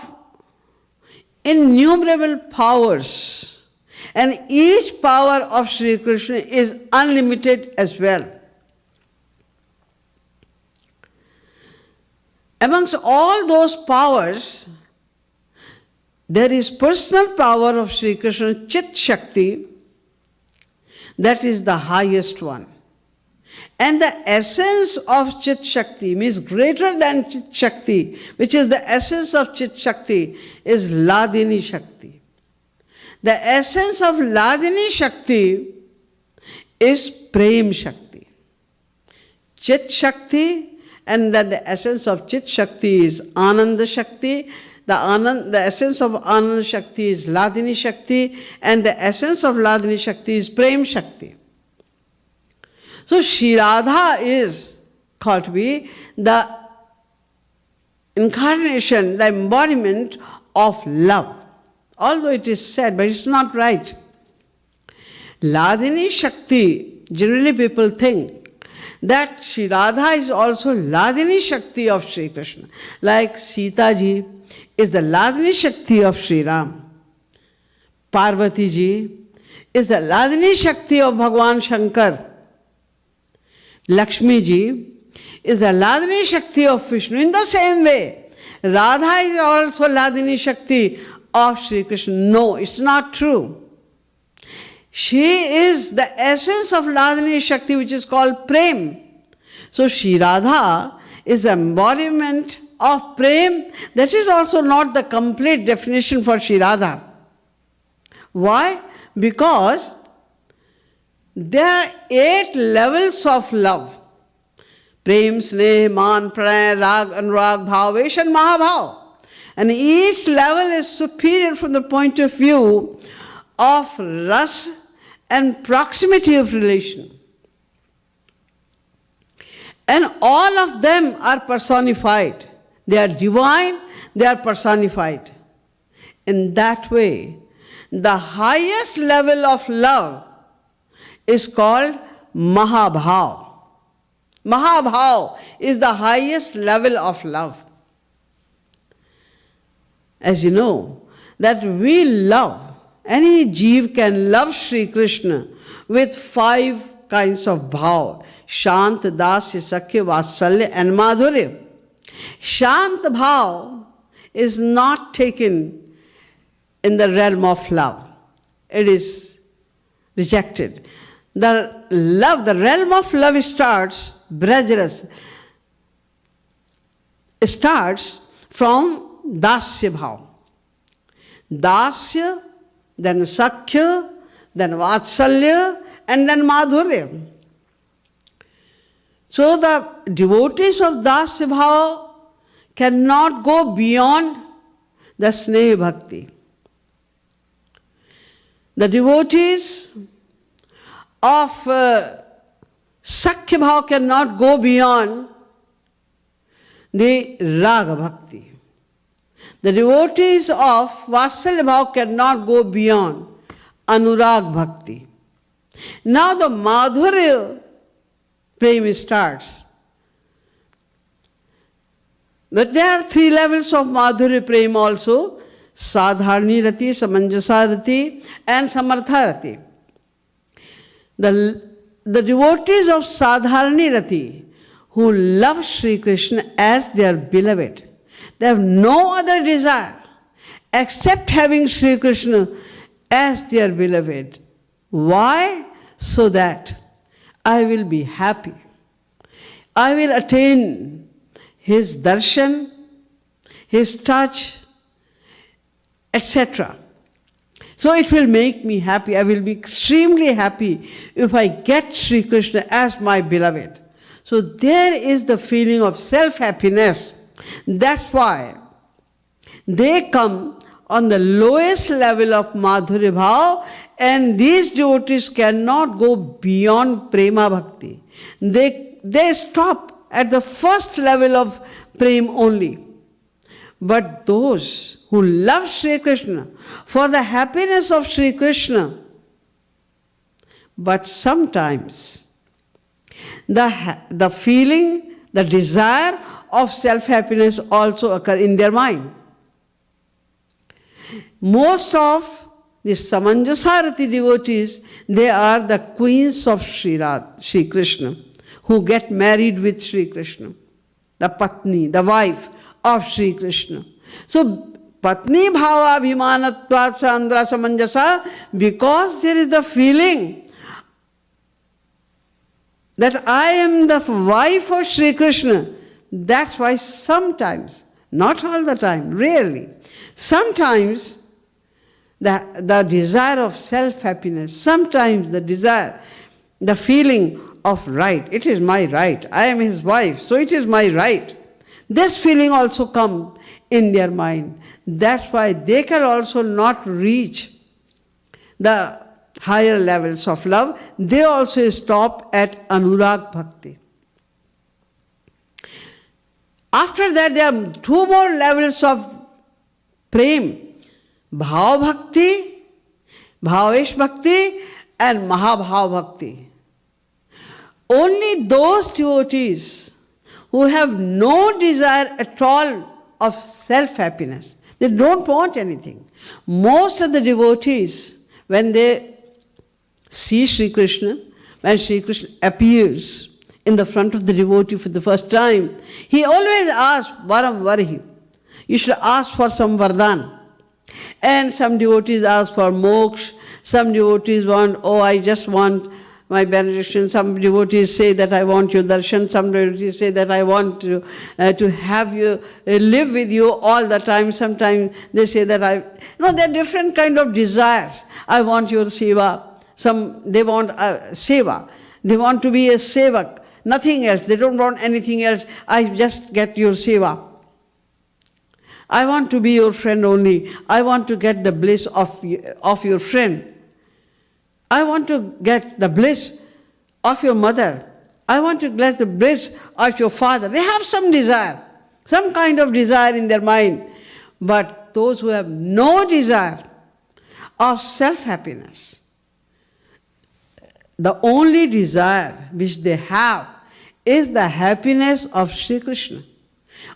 innumerable powers. And each power of Sri Krishna is unlimited as well. Amongst all those powers, there is personal power of Sri Krishna, Chit Shakti, that is the highest one. And the essence of Chit Shakti means greater than Chit Shakti, which is the essence of Chit Shakti, is Ladini Shakti. The essence of Ladini Shakti is Prem Shakti. Chit Shakti, and then the essence of Chit Shakti is Ananda Shakti. The essence of Ananda Shakti is Ladini Shakti, and the essence of Ladini Shakti is Prem Shakti. So Sri Radha is called to be the incarnation, the embodiment of love. Although it is said, but it's not right. Ladini Shakti, generally people think that Sri Radha is also Ladini Shakti of Sri Krishna. Like Sita Ji is the Ladini Shakti of Sri Ram. Parvati Ji is the Ladini Shakti of Bhagwan Shankar. Lakshmi Ji is the Ladini Shakti of Vishnu. In the same way, Radha is also Ladini Shakti of Sri Krishna. No, it's not true. She is the essence of Ladini Shakti, which is called Prem. So Sri Radha is the embodiment of Prem. That is also not the complete definition for Sri Radha. Why? Because there are 8 levels of love. Prem, Sneh, Man, Pranay, Rag, Anurag, Bhav, Vesh and Mahabhav. And each level is superior from the point of view of ras and proximity of relation. And all of them are personified. They are divine, they are personified. In that way, the highest level of love is called Mahabhav. Mahabhav is the highest level of love. As you know, that we love, any jeev can love Sri Krishna with 5 kinds of bhav: Shant, Dasya, Sakhya, Vatsalya and Madhurya. Shant bhav is not taken in the realm of love. It is rejected. The realm of love starts, Brajras, starts from Dasya bhav. Dasya, then Sakhya, then Vatsalya, and then Madhurya. So the devotees of Dasya bhav cannot go beyond the Sneha Bhakti. The devotees of Sakhya bhav cannot go beyond the Raga Bhakti. The devotees of Vatsalya bhav cannot go beyond Anurag Bhakti. Now the Madhurya Prem starts. But there are 3 levels of Madhurya Prem also: Sadharani Rati, Samanjasa Rati and Samartha Rati. The devotees of Sadharani Rati who love Sri Krishna as their beloved, they have no other desire except having Sri Krishna as their beloved. Why? So that I will be happy. I will attain his darshan, his touch, etc. So it will make me happy. I will be extremely happy if I get Sri Krishna as my beloved. So there is the feeling of self-happiness. That's why they come on the lowest level of Madhurya Bhav, and these devotees cannot go beyond Prema Bhakti. They stop at the first level of Prem only. But those who love Sri Krishna for the happiness of Sri Krishna, but sometimes the feeling, the desire of self-happiness also occur in their mind. Most of the Samanjasarati devotees, they are the queens of Sri Krishna, who get married with Sri Krishna, the Patni, the wife of Sri Krishna. So, Patni Bhava Abhimanatvat Sandra Samanjasa, because there is the feeling that I am the wife of Sri Krishna, that's why sometimes, not all the time, rarely, sometimes the desire of self-happiness, sometimes the desire, the feeling of right, it is my right, I am his wife, so it is my right. This feeling also comes in their mind. That's why they can also not reach the higher levels of love. They also stop at Anurag Bhakti. After that, there are 2 more levels of Prem. Bhav Bhakti, Bhavesh Bhakti and Mahabhav Bhakti. Only those devotees who have no desire at all of self-happiness, they don't want anything. Most of the devotees, when they see Sri Krishna, when Sri Krishna appears in the front of the devotee for the first time, he always asks, Varam Varhi, you should ask for some Vardhan. And some devotees ask for moksha, some devotees want, I just want my benediction. Some devotees say that I want your darshan. Some devotees say that I want to have you, live with you all the time. Sometimes they say that there are different kind of desires. I want your seva. They want seva. They want to be a sevak. Nothing else. They don't want anything else. I just get your seva. I want to be your friend only. I want to get the bliss of your friend. I want to get the bliss of your mother. I want to get the bliss of your father. They have some desire, some kind of desire in their mind. But those who have no desire of self-happiness, the only desire which they have is the happiness of Sri Krishna.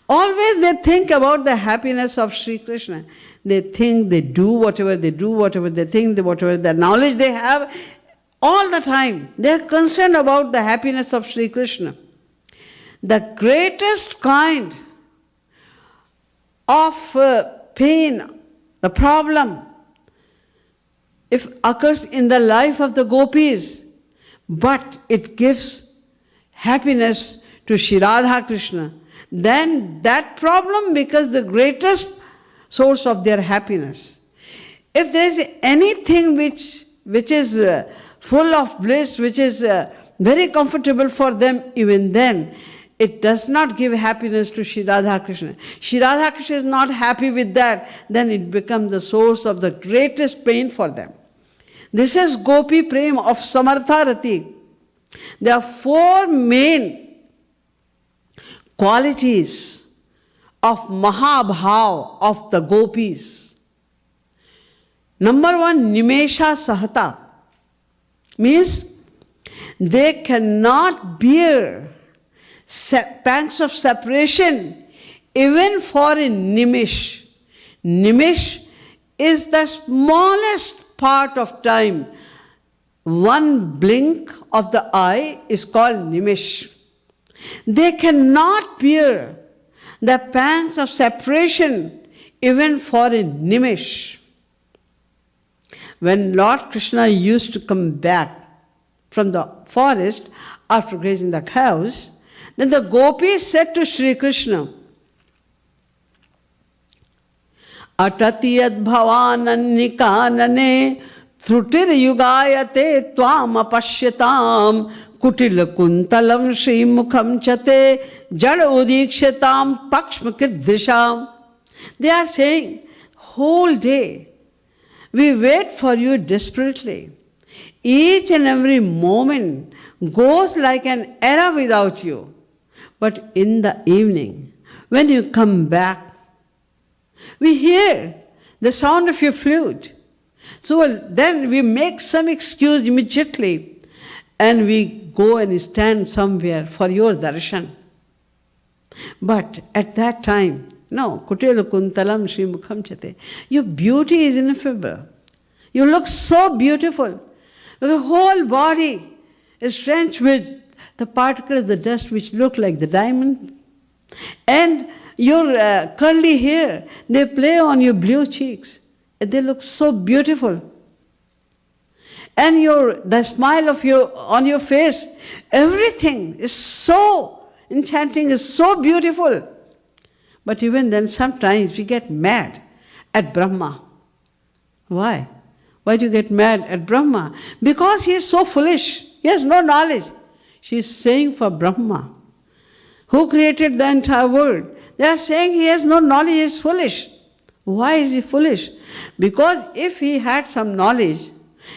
Always they think about the happiness of Sri Krishna. They think, they do whatever they think, whatever the knowledge they have, all the time. They are concerned about the happiness of Sri Krishna. The greatest kind of pain, the problem, if occurs in the life of the gopis, but it gives happiness to Shri Radha Krishna, then that problem becomes the greatest source of their happiness. If there is anything which is full of bliss, which is very comfortable for them, even then, it does not give happiness to Shri Radha Krishna. Shri Radha Krishna is not happy with that, then it becomes the source of the greatest pain for them. This is Gopi Prem of Samartharati. There are four main qualities of Mahabhav of the gopis. Number one, Nimesha Sahata, means they cannot bear pangs of separation even for a nimish. Nimish is the smallest part of time. One blink of the eye is called nimish. They cannot bear the pangs of separation even for a nimish. When Lord Krishna used to come back from the forest after grazing the cows, then the gopis said to Shri Krishna, Atati adbhavanannikanane Trutir yugayate tvam apashyatam Kutil kuntalam shri mukham chate Jad udikshatam pakshmakit disham. They are saying, whole day we wait for you desperately. Each and every moment goes like an era without you. But in the evening, when you come back, we hear the sound of your flute. So then we make some excuse immediately and we go and stand somewhere for your darshan. But at that time, no, Kutelu kuntalam shri mukham chate. Your beauty is ineffable. You look so beautiful. The whole body is drenched with the particles of the dust which look like the diamond. And your curly hair, they play on your blue cheeks. They look so beautiful. And the smile on your face, everything is so enchanting, is so beautiful. But even then, sometimes we get mad at Brahma. Why? Why do you get mad at Brahma? Because he is so foolish. He has no knowledge. She is saying for Brahma, who created the entire world. They are saying he has no knowledge, he is foolish. Why is he foolish? Because if he had some knowledge,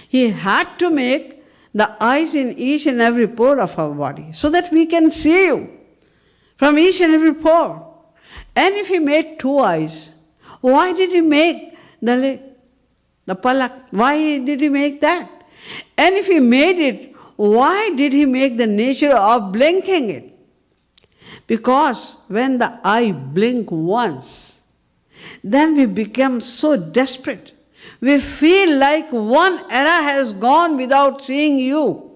he had to make the eyes in each and every pore of our body so that we can see you from each and every pore. And if he made two eyes, why did he make the palak? Why did he make that? And if he made it, why did he make the nature of blinking it? Because when the eye blink once, then we become so desperate. We feel like one era has gone without seeing you.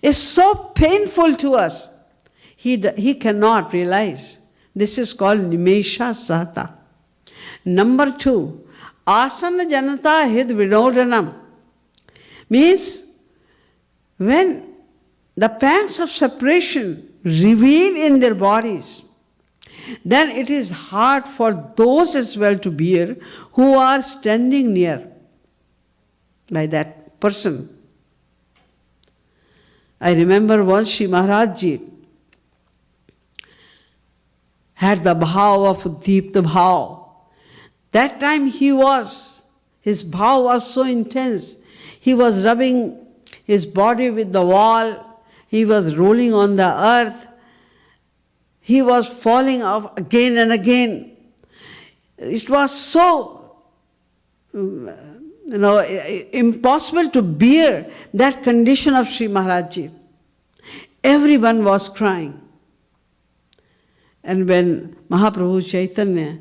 It's so painful to us. He cannot realize. This is called Nimesha Sahata. Number two, Asana Janata Hid Vinodanam, means when the pangs of separation reveal in their bodies, then it is hard for those as well to bear who are standing near by that person. I remember once Shri Maharaj Ji had the bhav of Deepta bhav. That time his bhav was so intense. He was rubbing his body with the wall. He was rolling on the earth. He was falling off again and again. It was so impossible to bear that condition of Shri Maharaj Ji. Everyone was crying. And when Mahaprabhu Chaitanya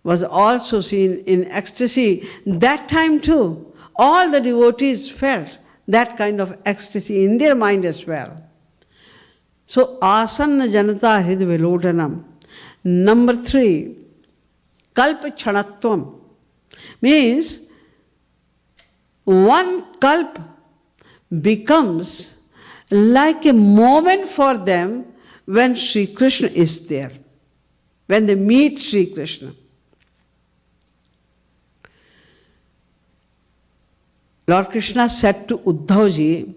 was also seen in ecstasy, that time too, all the devotees felt that kind of ecstasy in their mind as well. So, asanna janata hrid vilodanam. Number 3, kalpa chanatvam, means one kalp becomes like a moment for them when Sri Krishna is there, when they meet Sri Krishna. Lord Krishna said to Uddhav Ji,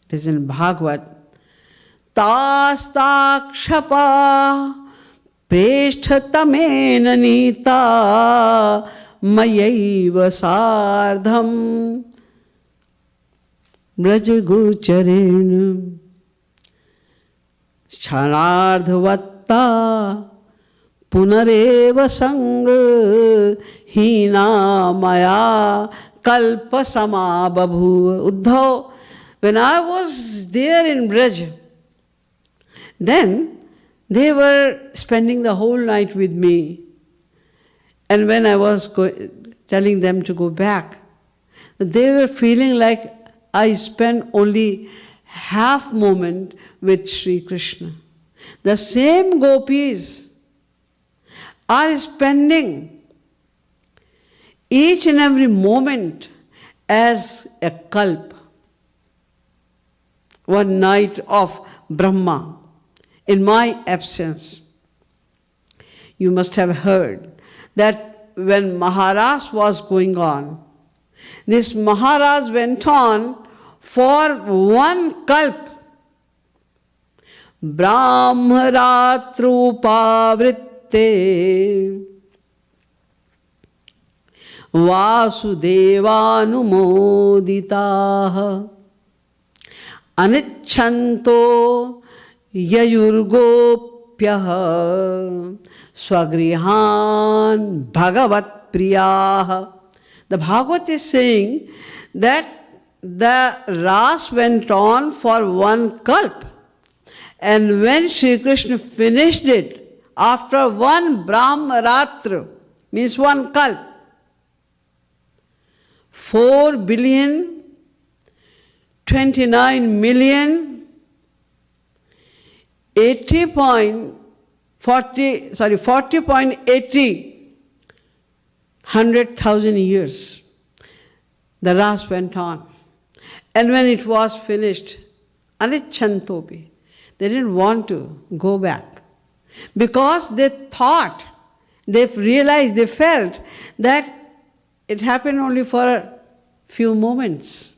it is in Bhagavad, Tastakshapa preshtatamena nita mayaiva sardham brajagocharenam Chanardhavatta punareva sanga hina maya kalpa samabhabhuva. Uddhav, when I was there in Braj, then they were spending the whole night with me. And when I was telling them to go back, they were feeling like I spent only half moment with Sri Krishna. The same gopis are spending each and every moment as a kalp. One night of Brahma, in my absence. You must have heard that when Maharaj was going on, this Maharaj went on for one kalp. Brahmaratrupavrite Vasudevanumoditaha Anichanto Yayurgopyaha Swagrihan Bhagavat Priyaha. The Bhagavat is saying that the Ras went on for one kalp. And when Sri Krishna finished it, after one Brahmaratra, means one kalp, 40,000,000,000 years, the Ras went on. And when it was finished, Anichantopi, they didn't want to go back. Because they thought, they realized, they felt that it happened only for a few moments.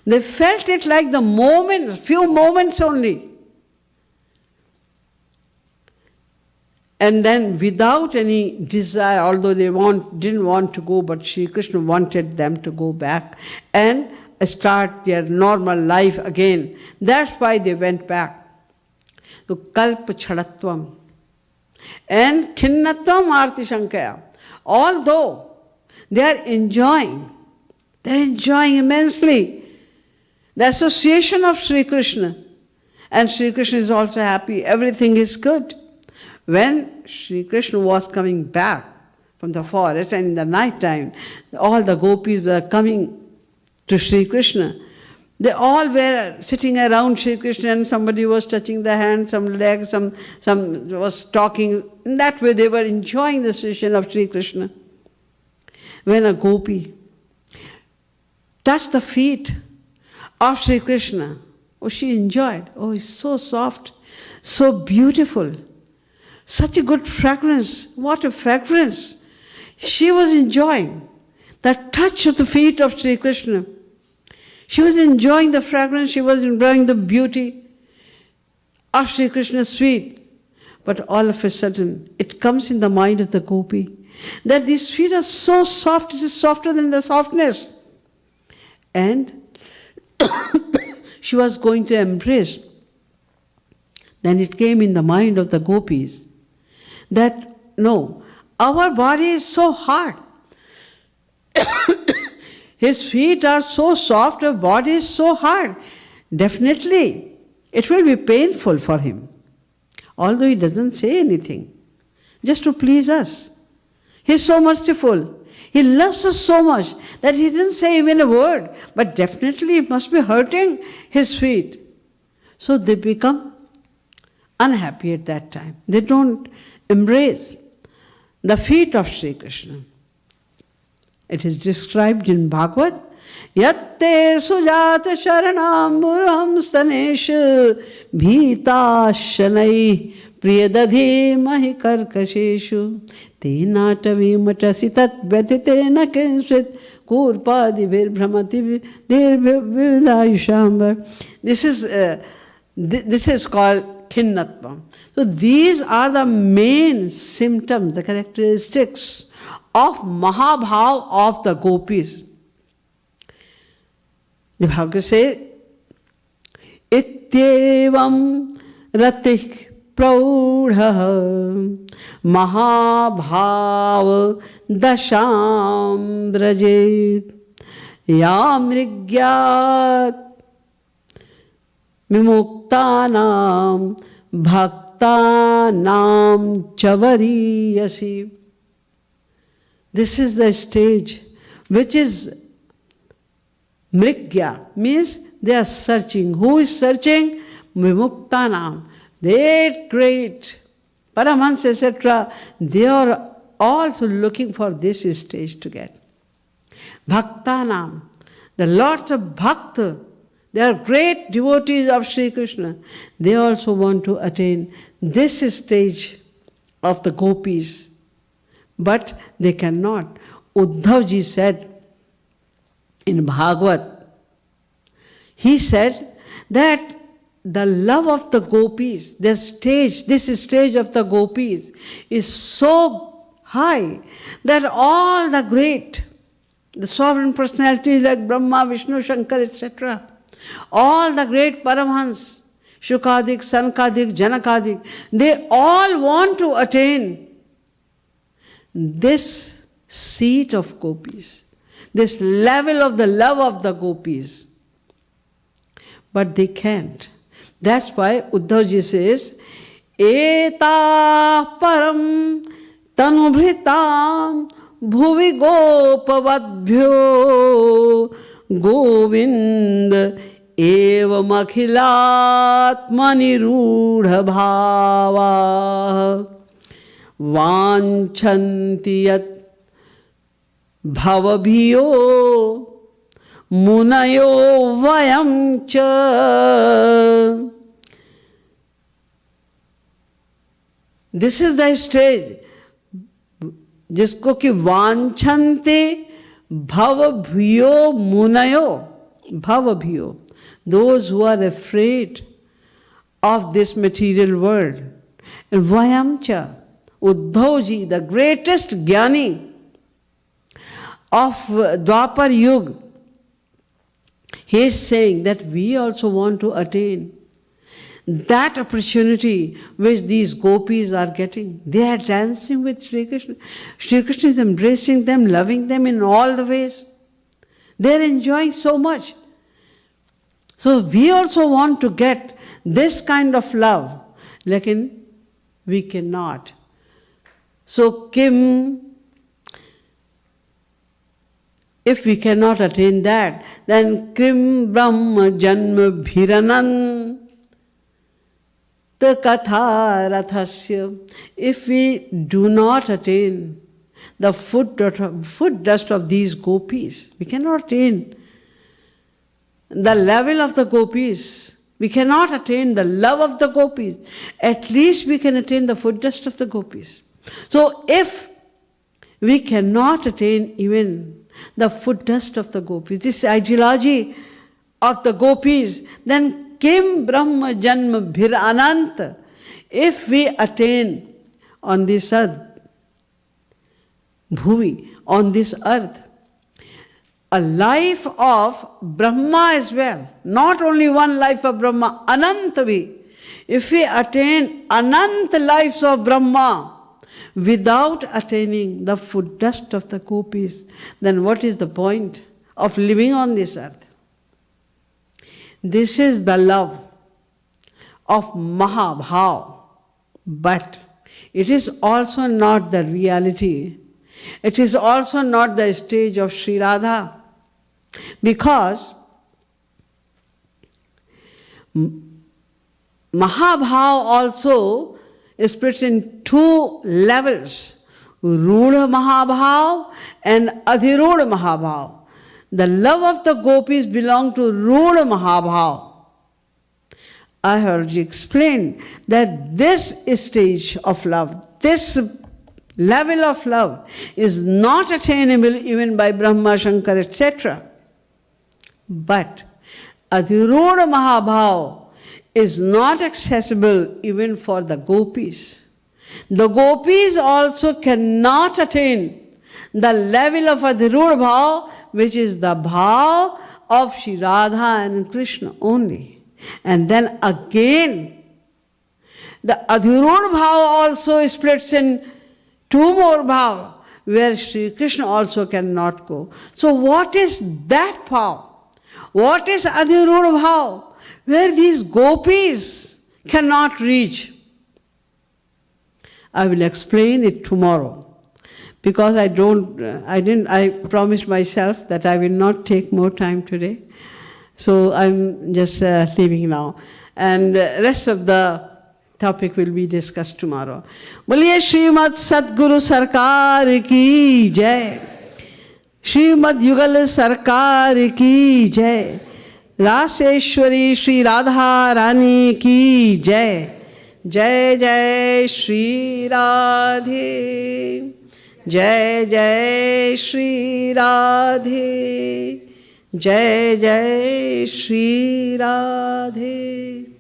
They felt it like the moments, few moments only. And then without any desire, although they didn't want to go, but Sri Krishna wanted them to go back and start their normal life again. That's why they went back. So kalpa chadatvam and khinnatvam arti shankaya. Although they are enjoying immensely the association of Sri Krishna. And Sri Krishna is also happy, everything is good. When Sri Krishna was coming back from the forest and in the night time, all the gopis were coming to Sri Krishna. They all were sitting around Sri Krishna and somebody was touching the hand, some legs, some was talking. In that way they were enjoying the association of Sri Krishna. When a gopi touched the feet of Sri Krishna, oh, she enjoyed. Oh, it's so soft, so beautiful, such a good fragrance. What a fragrance! She was enjoying the touch of the feet of Sri Krishna. She was enjoying the fragrance, she was enjoying the beauty of Sri Krishna's feet. But all of a sudden, it comes in the mind of the gopi that these feet are so soft, it is softer than the softness. And she was going to embrace. Then it came in the mind of the gopis that, no, our body is so hard. His feet are so soft, her body is so hard. Definitely, it will be painful for him. Although he doesn't say anything, just to please us. He's so merciful. He loves us so much that he didn't say even a word, but definitely it must be hurting his feet. So they become unhappy at that time. They don't embrace the feet of Sri Krishna. It is described in Bhagavad, Yatte sujata sharanam burham staneshu bhitashanai priyadadhi mahi karkasheshu tenatavi matasitat vyatitena kinsvit kurpadi virbhramati dirvidayushamba. This is called khinnatvam. So these are the main symptoms, the characteristics of Mahabhav of the gopis. The Bhagavad says, Ityevam ratih praudha Mahabhav dasham brajet Yamrigyat Vimuktanam Bhaktanam Chavariyasi. This is the stage which is Mrigya, means they are searching. Who is searching? Vimuktanam. They great Paramahansa, etc. They are also looking for this stage to get. Bhaktanam. The lords of Bhakta, they are great devotees of Sri Krishna. They also want to attain this stage of the gopis. But they cannot. Uddhav Ji said in Bhagavad, he said that the love of the gopis, this stage of the gopis is so high that all the great, the sovereign personalities like Brahma, Vishnu, Shankar, etc., all the great Paramhans, Shukadik, Sankadik, Janakadik, they all want to attain this seat of gopis, this level of the love of the gopis. But they can't. That's why Uddhav Ji says, Eta param tanubhritam bhuvi gopavadbhyo govind evam akhilatmani rudha bhava vanchanti yat bhavabhiyo munayo vayam cha. This is the stage जिसको कि वांछन्ते भवभूयो मुनयो, भवभूयो, those who are afraid of this material world. And Vayamcha, Uddhav Ji, the greatest Jnani of Dwapar Yuga, he is saying that we also want to attain that opportunity which these gopis are getting. They are dancing with Sri Krishna. Sri Krishna is embracing them, loving them in all the ways. They are enjoying so much. So we also want to get this kind of love. Lekin we cannot. So Kim, if we cannot attain that, then Krim Brahma Janma Bhiranan Katha Rathasya. If we do not attain the foot dust of these gopis, we cannot attain the level of the gopis. We cannot attain the love of the gopis. At least we can attain the foot dust of the gopis. So if we cannot attain even the foot dust of the gopis, this ideology of the gopis, then Kim Brahma Janma Bhir Ananta. If we attain on this earth, Bhuvi, on this earth, a life of Brahma as well, not only one life of Brahma, Anantavi. If we attain Ananta lives of Brahma without attaining the foot dust of the gopis, then what is the point of living on this earth. This is the love of Mahabhav, but it is also not the reality. It is also not the stage of Sri Radha, because Mahabhav also splits in two levels, Rudha Mahabhav and Adhirudha Mahabhav. The love of the gopis belong to Rudha Mahabhav. I have already explained that this stage of love, this level of love is not attainable even by Brahma, Shankar, etc. But Adhirudha Mahabhav is not accessible even for the gopis. The gopis also cannot attain the level of Adhirudha Bhav, which is the bhav of Shri Radha and Krishna only. And then again, the Adhirudha Bhav also splits in two more bhav, where Sri Krishna also cannot go. So what is that bhav? What is Adhirudha Bhav? Where these gopis cannot reach. I will explain it tomorrow, because I promised myself that I will not take more time today. So I'm just leaving now. And rest of the topic will be discussed tomorrow. Boliye Srimad Sadguru Sarkar ki jai. Srimad Yugal Sarkar ki jai. Rasheswari Shri Radha Rani ki jai. Jai Jai Shri Radhe. Jai Jai Shri Radhe. Jai Jai Shri Radhe.